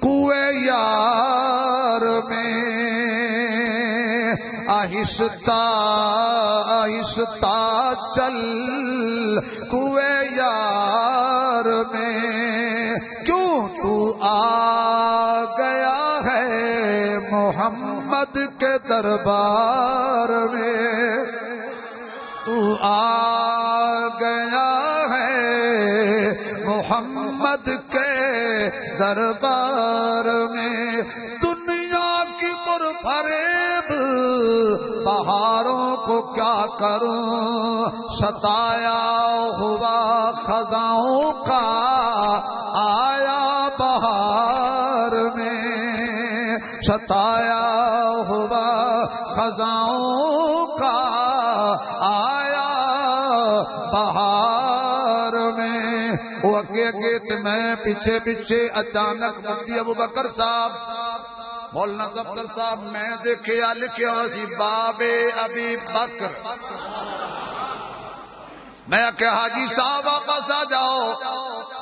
کوئے یار میں آہستہ آہستہ چل کوئے یار میں کیوں تو آ گیا ہے محمد کے دربار میں تو آ گیا ہے محمد کے دربار میں دنیا کی پرفریب بہاروں کو کیا کروں ستایا ہوا خزاؤں کا آیا بہار میں ستایا ہوا وہ اگے اگے تے میں پیچھے پیچھے. اچانک مفتی ابو بکر صاحب مولانا ظفر صاحب میں دیکھیا لکھیا سی باب ابی بکر. میں کہ حاجی صاحب واپس آ جاؤ.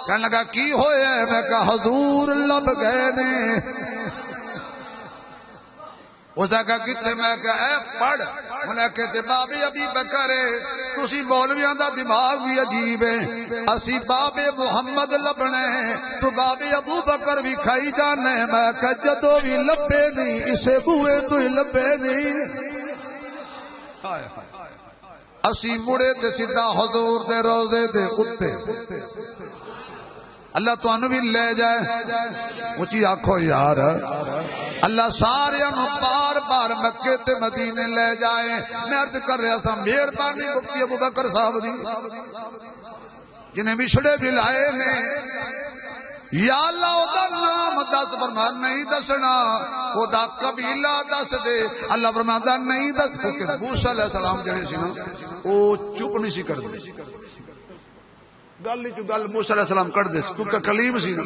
کہنے لگا کی ہوئے ہے؟ میں کہا حضور لب گئے نے. اس نے کہا کتنے؟ میں کہا اے پڑھ. انہیں کہتے باب ابی بکر ہے. تسی مولویاں دا دماغ بھی عجیب ہے. اسی باب محمد لبنے تو باب ابو بکر بھی کھائی جانے. میں کہا جدو بھی لبے نہیں اسے بوئے تو ہی لبے نہیں. اسی مڑے تے سیدھا حضور دے روزے دے اتے. اللہ تو انو بھی لے جائے. اچھی آنکھو یار اللہ سارے انو بار بار مکے تے مدینے لے جائے. میں عرض کر رہا تھا مہربانی مفتی ابو بکر صاحب دی جنہیں بچھڑے بھی لائے نے. یا اللہ او دا نام دس. فرمایا نہیں دسنا. او دا قبیلہ دس دے. اللہ فرمایا نہیں دس. کیونکہ موسیٰ علیہ السلام جڑے سی نا او چپ نہیں سی کر دے. گل ہی چو گل موسیٰ علیہ السلام کر دے کیونکہ کلیم سی نا.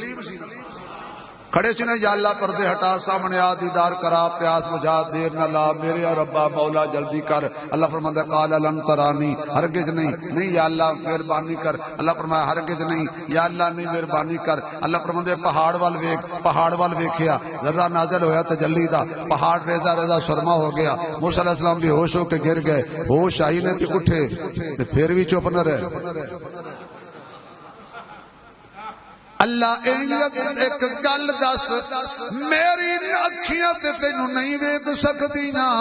کھڑے سے یا اللہ پردے ہٹا سامنے آ دیدار کرا پیاس بجھا دیر نہ لا میرے ربا مولا جلدی کر. اللہ فرماتا قال لن ترانی ہرگز نہیں یا اللہ مہربانی کر. اللہ فرمایا ہرگز نہیں یا اللہ نہیں مہربانی کر. اللہ فرماتا پہاڑ وال ویکھیا ذرہ نازل ہویا تجلی دا. پہاڑ ریزہ ریزہ سرما ہو گیا. موسیٰ علیہ السلام بھی ہوش ہو کے گر گئے. ہوش آئی نے تے اٹھے تے پھر بھی چپ نہ رہے. اللہ ایک گل دس میری اکھیاں تے تینوں نہیں ویکھ سکدیاں.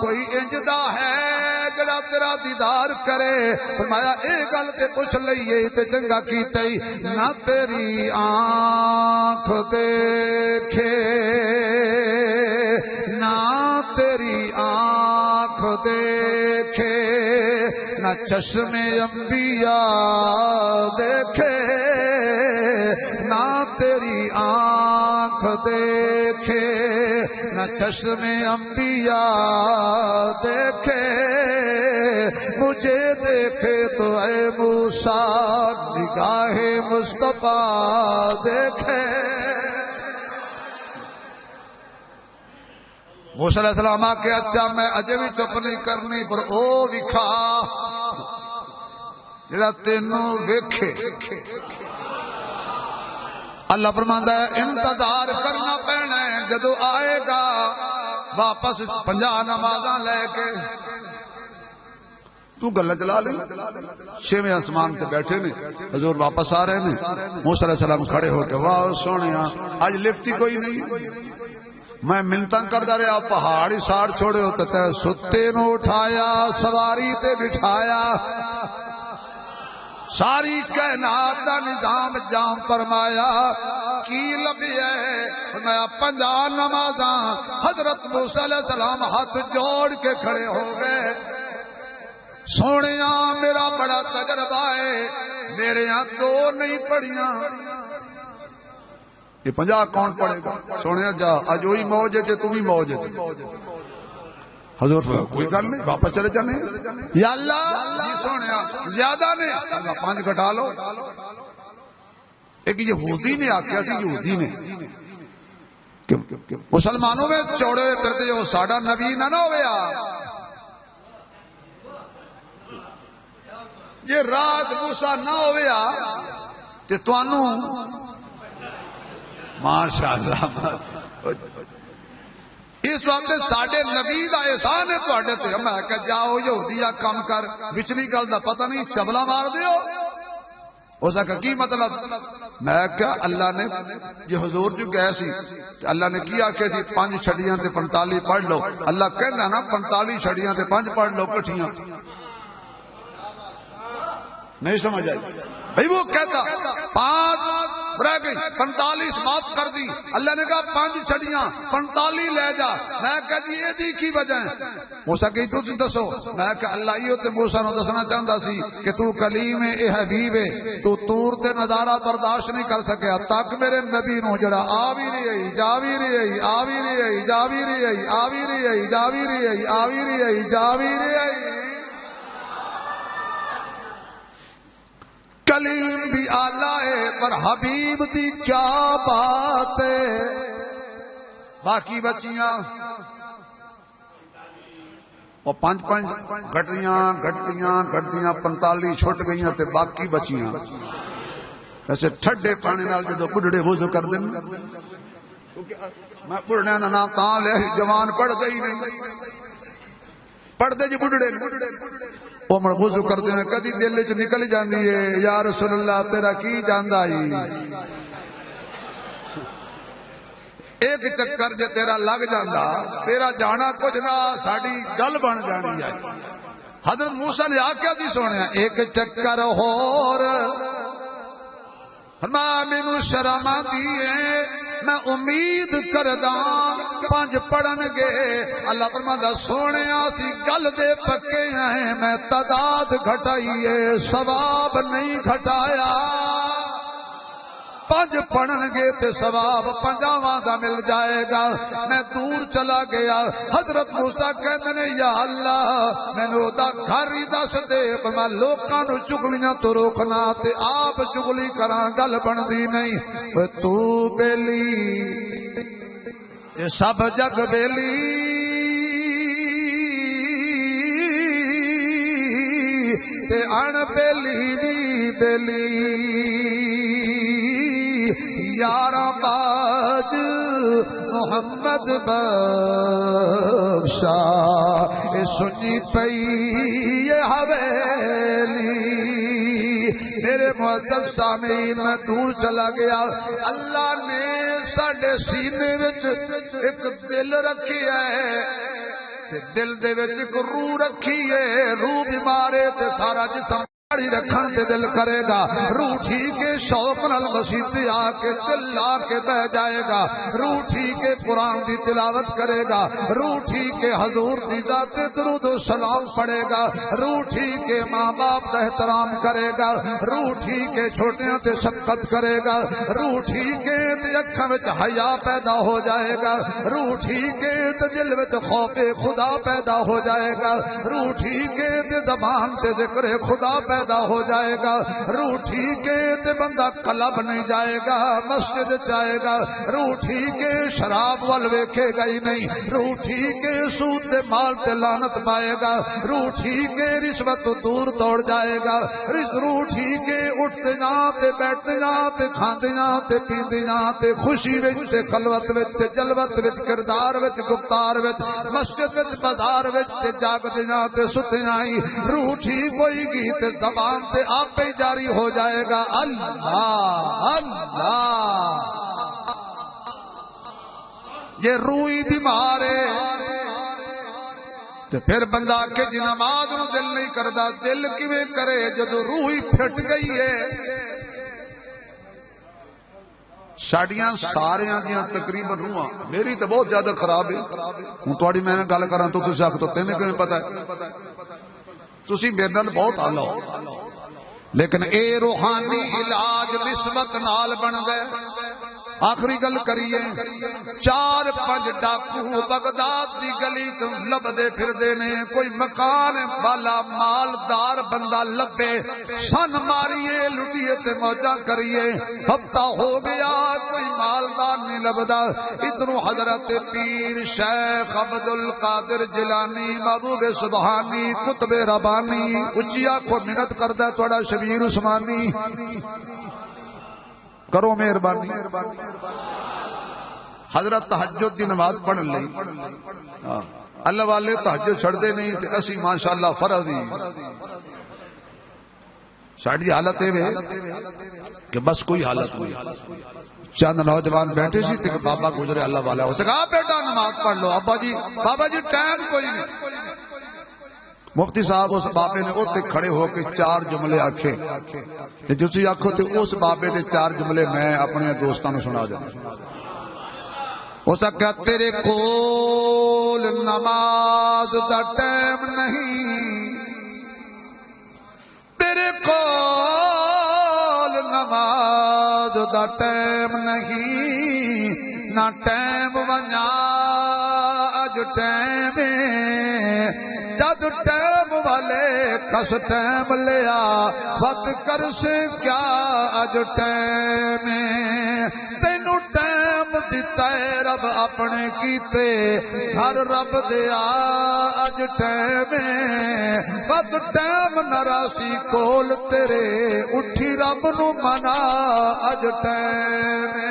کوئی انجدا ہے جڑا تیرا دیدار کرے؟ فرمایا اے گل تے پوچھ لئیے تے چنگا کیتا ہی. نہ تیری آنکھ دیکھے نہ تیری آنکھ دیکھے نہ چشم انبیاء دیکھے نہ تیری آنکھ دیکھے نہ چشم انبیاء دیکھے. مجھے دیکھے تو اے موسیٰ نگاہ مصطفیٰ دیکھے. موسیٰ علیہ السلام آکے اچھا میں اجے بھی چپ نہیں کرنی پر او وکھا جڑا تینوں ویکھے. اللہ فرماندا ہے انتظار کرنا پینا ہے. جدو آئے گا واپس 50 نمازاں لے کے تو گلہ چلا لے. 6ویں آسمان تے بیٹھے نے حضور واپس آ رہے نے. موسیٰ علیہ السلام کھڑے ہو کے واہ سونیا آج لفٹ ہی کوئی نہیں. میں منتاں کردہ رہا پہاڑی ساڑ چھوڑے ہوتے تے ستے نو اٹھایا سواری تے بٹھایا. ساری کائنات دا نظام جام فرمایا. کی لبی ہے؟ فرمایا 50 نمازاں. حضرت موسیٰ علیہ السلام ہاتھ جوڑ کے کھڑے ہو گئے. سونیاں میرا بڑا تجربہ ہے میرے ہاں 2 نہیں پڑھیاں. یہ 50 کون پڑھے گا؟ سونیا جا اج وہی موج ہے تو بھی موج ہے. حضور کوئی گل نہیں واپس چلے جانے. یا اللہ سونیا زیادہ نے 5 گھٹا لو. ایک یہودی نے آکھیا سی یہودی نے مسلمانوں میں چوڑے ہوئے پھرتے جو ساڈا نبی نہ ہویا. یہ رات موسیٰ نہ ہویا تے توانوں ماشاءاللہ اس وقت ساڑھے نبی دا احسان ہے تو آڑے تے. میں کہا جاؤ یہودیہ کم کر وچلی گل دا پتہ نہیں چبلا مار دیو. اس نے کہا کی مطلب؟ میں کہا اللہ نے یہ حضور جو گئے سی اللہ نے کیا کہ جی 5 چھڑیاں تے 45 پڑھ لو. اللہ کہنا نا 45 چھڑیاں تے 5 پڑھ لو کٹھیاں. نہیں سمجھ آئی بھئی وہ کہتا 5 رہ گئی 45 معاف کر دی. اللہ نے کہا 5 چھڑیاں 45 لے جا. میں کہا جی یہ دی کی وجہ ہے؟ موسیٰ کہی تو دسو. میں کہا اللہ یہ تے موسیٰ نو دسنا چاہتا سی کہ تو کلیم اے حبیب ہے تو تور تے نظارہ برداشت نہیں کر سکیا تاک میرے نبی نو جڑا آوی رہی جاوی رہی آوی رہی جاوی رہی آوی رہی جاوی رہی آوی رہی جاوی رہی. کلیم بھی آلہ پر حبیب دی کیا بات ہے. باقی بچیاں وہ 5 گھٹیاں 45 چھٹ گئیاں تے باقی بچیاں. ویسے ٹھڈے پانی نال جدو بڑھڑے وضو کر دیں، میں بڑھڑے دا نام تاں لے جوان پڑھتے ہی نہیں، پڑھتے جی بڑھڑے وہ من وضو کرتے ہیں. کدی دل چ نکل جاندی ہے یا رسول اللہ تیرا کی جاندا ہی. ایک چکر جے تیرا لگ جاندا تیرا جانا کچھ نہ ساڈی گل بن جانی ہے. حضرت موسیٰ نے آکھیا جی سونے ایک چکر ہور فرمایا مینوں شرم آندی ہے میں امید کرداں 5 پڑھن گے. اللہ فرماتا سونے اسی گل دے پکے ہیں میں تعداد گھٹائی ہے ثواب نہیں گھٹایا. 5 پڑھن گے تے ثواب 50واں دا مل جائے گا. میں دور چلا گیا. حضرت موسیٰ کہندے نے یا اللہ مینوں دا گھر ہی دس دے میں لوکاں نو چگلیاں تو روکنا تے آپ چگلی کراں گل بندی نہیں. اوے تو بیلی تے سب جگ بیلی تے ان بیلی دی بیلی یارا باج محمد بخشا اے سنی پئی یہ حویلی. میرے معزز سامعین میں دور چلا گیا. اللہ نے ساڈے سینے وچ ایک دل رکھی ہے تے دل دے وچ ایک روح رکھی ہے. روح بیمارے تے سارا جسم رکھن تے دل کرے گا. روح ٹھیک ہے شوق نال مسجد آ کے دل آ کے بہ جائے گا. روح ٹھیک ہے قرآن دی تلاوت کرے گا. روح ٹھیک ہے حضور دی ذات درود و سلام پڑھے گا. روح ٹھیک ہے ماں باپ کا احترام کرے گا. روح ٹھیک ہے چھوٹیاں تے شفقت کرے گا. روح ٹھیک ہے تے اکھاں وچ حیا پیدا ہو جائے گا. روح ٹھیک ہے تے دل وچ خوف خدا پیدا ہو جائے گا. روح ٹھیک ہے تے زبان تے ذکر خدا پیدا ہو جائے گا. روح ٹھیک ہے تے بندہ کلب نہیں جائے گا مسجد جائے گا. روح ٹھیک ہے شراب وال ویکھے گا ہی نہیں. روح ٹھیک ہے سود تے مال تے لعنت پائے گا. روح ٹھیک ہے رشوت تو دور دوڑ جائے گا. روح ٹھیک ہے اٹھتے جاں تے بیٹھتے جاں تے کھاندے جاں تے پیندے جاں تے خوشی وچ تے خلوت وچ تے جلوت وچ کردار وچ گفتار وچ مسجد وچ بازار وچ تے جاگدے جاں تے ستے جاں. روح ٹھیک ہوئی گی تے زبان تے آپ پہ جاری ہو جائے گا اللہ اللہ. یہ روحی بیمار ہے تے پھر بندہ کہ جی نماز نو دل نہیں کردا. دل کیویں کرے جدو روحی پھٹ گئی ہے. ساڈیاں ساریاں دیاں تقریباً روحاں میری تے بہت زیادہ خراب ہے. ہوں تہاڈی میں گل کراں تو تسی آکھو تو تینوں کیویں پتہ ہے. تسی میرے نال بہت آلہ ہو لیکن اے روحانی علاج نسبت نال بن گئے. آخری گل کریے 4-5 ڈاکو بغداد دی گلی تو لبدے پھر دینے. کوئی مکان والا مالدار بندہ لبے سن ماریے لٹیے تے موجہ کریے. ہفتہ ہو گیا کوئی مالدار نہیں لبدا. ادھروں حضرت پیر شیخ عبدالقادر جیلانی محبوب سبحانی قطب ربانی اچھی آنکھوں منت کردہ توڑا شبیر عثمانی کرو مہربانی. حضرت تہجد دی نماز پڑھ لئی. اللہ والے تہجد چھڑ دے نہیں تے اسی ماشاءاللہ فرض ہی. ساڑی حالت ہے کہ بس کوئی حالت ہوئی. چند نوجوان بیٹھے سی تے کہ بابا گزرے اللہ والا. اسے کہا بیٹا نماز پڑھ لو. ابا جی بابا جی ٹائم کوئی نہیں. مفتی صاحب اس بابے نے اوتے کھڑے ہو کے 4 جملے آکھے تے جسی آکھو تے اس بابے دے 4 جملے میں اپنے دوستاں نوں سنا دیں. اس آکھیا تیرے کول نماز دا ٹائم نہیں. تیرے کول نماز دا ٹائم نہیں. نہ ٹائم ونجا اج ٹائم جد ٹائم والے کس ٹائم لیا ود کر سے کیا اج ٹائم میں تینوں ٹائم دیتا ہے رب اپنے کیتے گھر رب دیا اج ٹائم بس ٹائم نراسی کول تیرے اٹھی رب نو منا اج ٹائم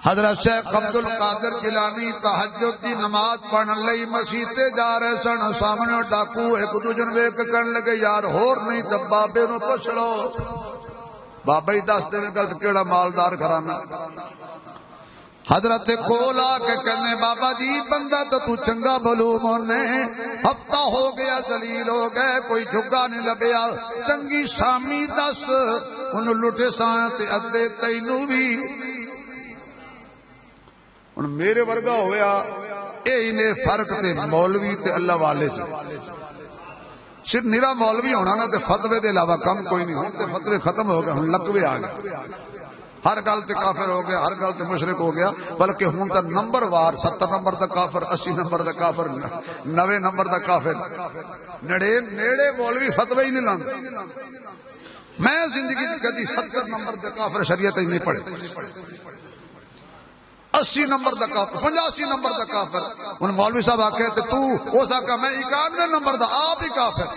حضرت شیخ عبد القادر جیلانی تہجد دی نماز پڑھن لئی مسجد تے جا رہے سن سامنے ڈاکو ایک دوجے نوں ویکھ کے کہن لگے یار ہور نہیں تے بابے نوں پوچھ لو بابا ہی دس دے گا کیڑا مالدار گھرانہ حضرت کول آ کے کہنے بابا جی بندہ تو چنگا معلوم ہونے ہفتہ ہو گیا ذلیل ہو گئے کوئی جھگا نہیں لبیا چنگی سامی دس انہوں لٹے سائیں تے ادے تینوں بھی ان میرے ورگا ہویا اے انہیں فرق تے مولوی تے اللہ والے سے صرف نرا مولوی ہونا نا تے فتوے دے علاوہ کم کوئی نہیں ہوں تے فتوے ختم ہو گئے ہوں لقوے آ گئے ہر گل تے کافر ہو گیا ہر گل تے مشرک ہو گیا بلکہ ہوں تا نمبر وار 70 نمبر دا کافر 80 نمبر دا کافر 90 نمبر دا کافر نیڑے مولوی فتوے ہی نہیں لاندے میں زندگی کدی 70 نمبر دا کافر شریعت ہی نہیں پڑھے 80 نمبر دا کافر 85 نمبر دا کافر ان مولوی صاحب آکے تے تو ہو سکا میں 91 نمبر دا آپ ہی کافر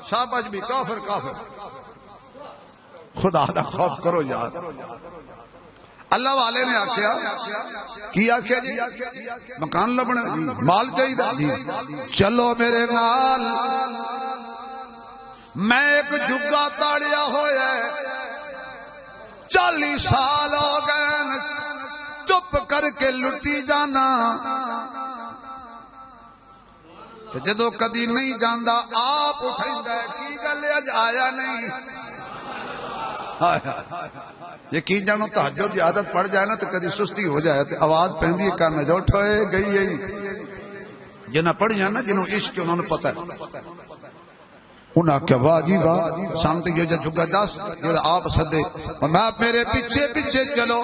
شاباش بھی کافر کافر خدا دا خوف کرو یار اللہ والے نے آکھیا کی آکھیا جی مکان لبنا مال چاہیے جی چلو میرے نال میں ایک جگہ تاڑیا ہویا ہے 40 سال ہو گئے چپ کر کے لٹی جانا جدو کدی نہیں جاندہ آپ اٹھائندہ ہے کی گلے اج آیا نہیں یقین جانو تہجد کی عادت پڑ جائے نا تو کدی سستی ہو جائے تو آواز پہندی ہے کرنا جو اٹھوئے گئی یہی جنہ پڑھ جانا جنہوں عشق انہوں نے پتہ ہے انہاں کیا واہ جی واہ سامتے جو جھگا دس جو آپ صدے اور میں میرے پیچھے پیچھے چلو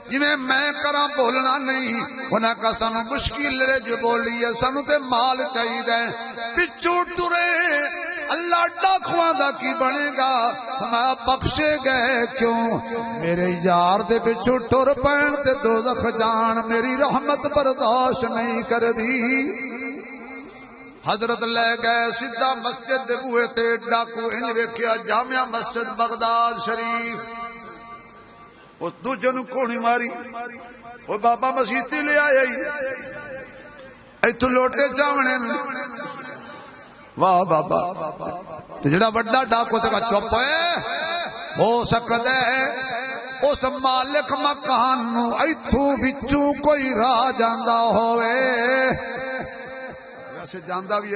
جنہیں میں کراں بولنا نہیں انہاں کا سانو مشکل لڑے جو بولی ہے سانو تے مال چاہیے دیں پچھو ٹرے اللہ ڈاکھواں دا کی بنے گا میں بخشے گئے کیوں میرے یار دے پچھو ٹر پین تے دوزخ جان میری رحمت برداشت نہیں کر دی حضرت لے گئے سدھا مسجد دے بوئے تے ڈاکو انج ویکھیا جامعہ مسجد بغداد شریف اس دوجہ نو کونی ماری وہ بابا مسیحتی لے آیا ہی ایتھو لوٹے چاونے واہ بابا تو جڑا بڑا ڈاکو تے کا چپ ہے ہو سکتا ہے اس مالک مکان نو ایتھو وچوں کوئی راہ جاندہ ہوئے ویسے جاندہ بھی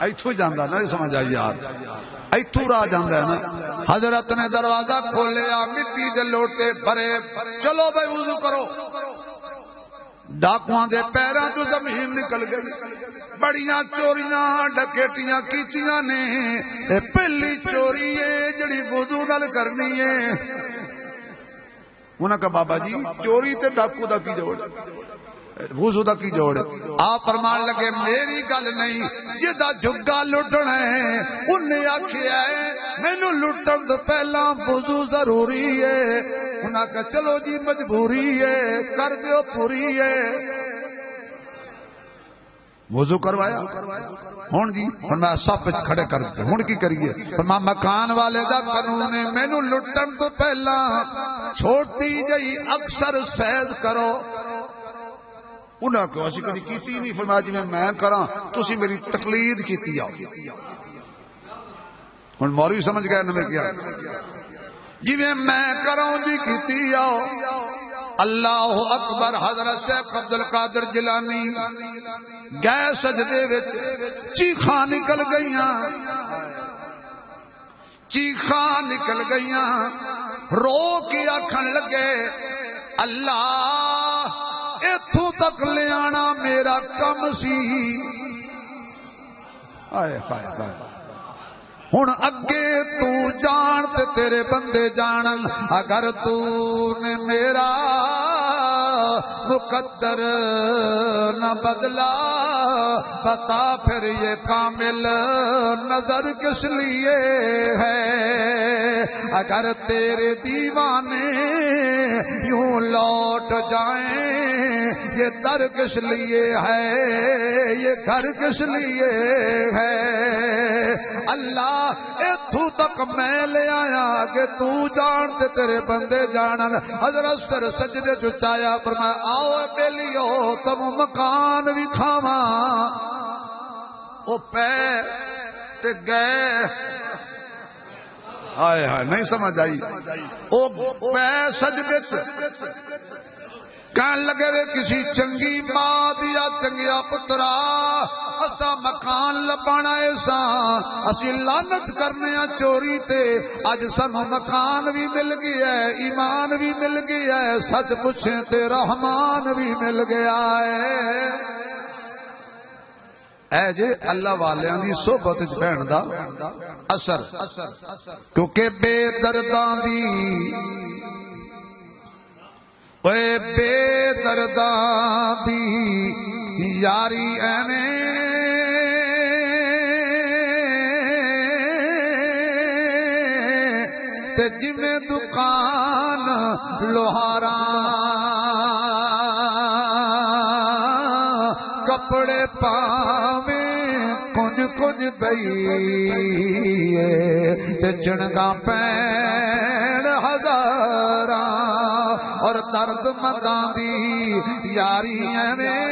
ایتھو جاندہ نہیں سمجھ آئی یار ایتھو راہ جاندہ ہے نا حضرت نے دروازہ کھولیا مٹی دے لوٹے بھرے چلو بھائی وضو کرو ڈاکوان دے پیران جو زمین نکل گئی بڑیاں چوریاں ڈکیٹیاں کیتیاں نے پہلی چوری ہے جڑی وضو نال کرنی ہے انہاں کہا بابا جی چوری تے ڈاکو دا کی جوڑ وضو دا کی جوڑ آپ فرمان لگے میری گل نہیں جدا جھگا لٹنا ہے انہیں آکھیا ہے میں نو لٹن تو پہلا وضو ضروری ہے انہاں کہا چلو جی مجبوری ہے کر دیو پوری ہے وضو کروایا ہون جی فرمایا سب کھڑے کر دیتے ہون کی کریے فرمایا مکان والے دا قانون ہے میں نو لٹن تو پہلا چھوٹی جئی اکثر سید کرو انہاں کو اسی کدی کیتی نہیں فرمایا جی میں کراں تسی میری تقلید کیتی آؤ ہن مولوی سمجھ گئے نہ کیا جی میں کراں جی کیتی آؤ اللہ اکبر حضرت شیخ عبد القادر جیلانی گئے سجدے وچ چیخاں نکل گئیاں چیخاں نکل گئیاں رو کے آکھن لگے اللہ ایتھوں تک لے آنا میرا کم سی آئے ہائے ہائے ہن اگے تو جان تے تیرے بندے جانن اگر تو نے میرا مقدر نہ بدلا، بتا پھر یہ کامل نظر کس لیے ہے؟ اگر تیرے دیوانے یوں لوٹ جائیں، یہ در کس لیے ہے، یہ گھر کس لیے ہے؟ اللہ اتھو تک میں لے آیا کہ تو جانتے تیرے بندے جانن۔ حضرت سر سجدے چایا فرمایا آؤ بیلیو تم مکان بھی کھاواں، او پے تے گئے، آئے ہائے نہیں سمجھ آئی، او پے سجدے کہن لگے وے کسی چنگی ماں دیا چنگیا پترا، اسا مکان لبانا ایسا، اسی لعنت کرنے چوری تے، آج سانو مکان بھی مل گیا ہے، ایمان بھی مل گیا ہے، سچ پوچھیں تے رحمان بھی مل گیا ہے۔ اے جے اللہ والیاں دی صحبت وچ بہن دا اثر، کیونکہ بے درداں دی اے بے درداں دی یاری ایویں تے جویں دکان لوہاراں کپڑے پاویں کنج کنج بئیے تے چنگا پین ہزاراں، اور درد منداں دی یاری ایویں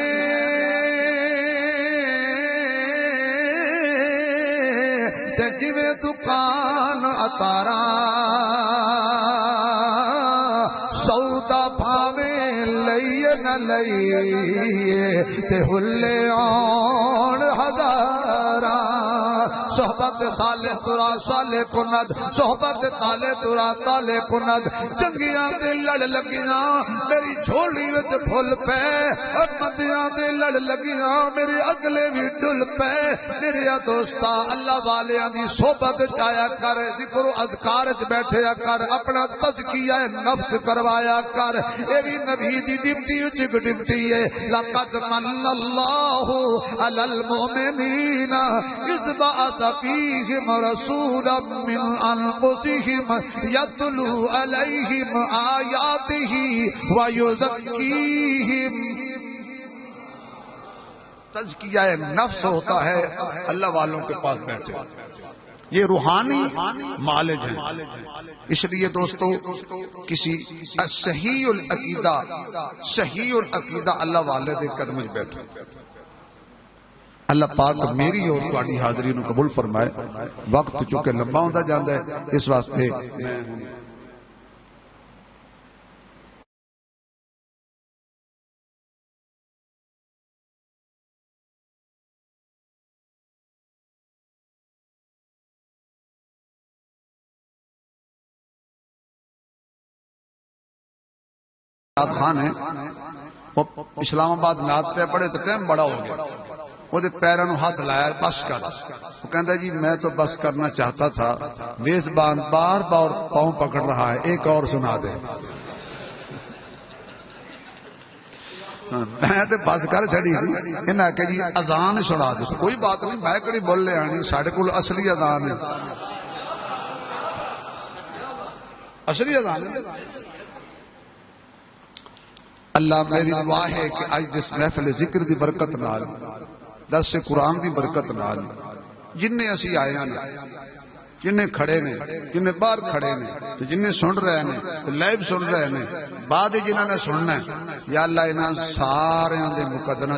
تے جویں دکان اتاراں، سودا بھاویں لئیے نہ لئیے تے ہلے آن ہزاراں، صحبت سالے ترا سالے کند، صحبت تالے ترا تالے کند، چنگیاں دے لڑ لگیاں میری جھولی وچ پھل پے، اور مندیاں دے لڑ لگیاں میرے اگلے بھی ڈل پے۔ میرے دوستا اللہ والیاں دی صحبت چایا کر، ذکر و اذکار وچ بیٹھیا کر، اپنا تزکیہ نفس کروایا کر، اے بھی نبی دی ڈیوٹی اچ ڈیوٹی ہے۔ لقد من اللہ علی المؤمنین اذ بعث فیہم رسولا من انفسہم یتلو علیہم آیاتہ ویزکیہم۔ تزکیہ نفس ہوتا ہے اللہ والوں کے پاس بیٹھے، یہ روحانی معالج ہے۔ اس لیے دوستو کسی صحیح العقیدہ اللہ والے دے قدم وچ بیٹھو۔ اللہ پاک میری اور تہاڈی حاضری نو قبول فرمائے۔ وقت چونکہ لمبا ہوندا جاندا ہے، اس واسطے خان ہے وہ اسلام آباد نعت پہ پڑھے تو ٹائم بڑا ہو گیا، وہ پیروں نو ہاتھ لایا بس کر، وہ کہندا جی میں تو بس کرنا چاہتا تھا، میزبان بار بار پاؤں پکڑ رہا ہے، ایک اور سنا دے۔ میں تو بس کر چھڑی تھی، انہاں کہ جی اذان سنا دے، کوئی بات نہیں، میں کڑی بول لے آنی، ساڈے کول اصلی اذان ہے، اصلی اذان ہے۔ اللہ میری دعا ہے کہ آج جس محفل ذکر دی برکت نال، درس قرآن دی برکت نال، جنہیں اسی آئے ہیں، جنہیں کھڑے نے، جنہیں باہر کھڑے نے، تو جنہیں سن رہے ہیں تو لائیو سن رہے ہیں، بعد جنہوں نے سننا ہے، یا اللہ انہاں سارے دے مقدنہ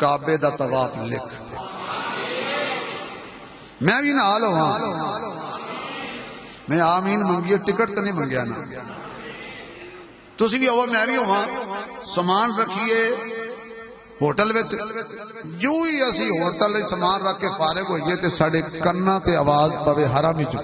کعبے دا طواف لکھ، میں بھی نال ہوں، میں آمین منگیے، ٹکٹ تو نہیں منگیا نا، تسی بھی ہوا میں بھی ہوا، سامان رکھیے ہوٹل وچ، جو ہی اسی ہوٹل سامان رکھ کے فارغ ہوئیے تے ساڑے کناں تے آواز پوے حرم وچ،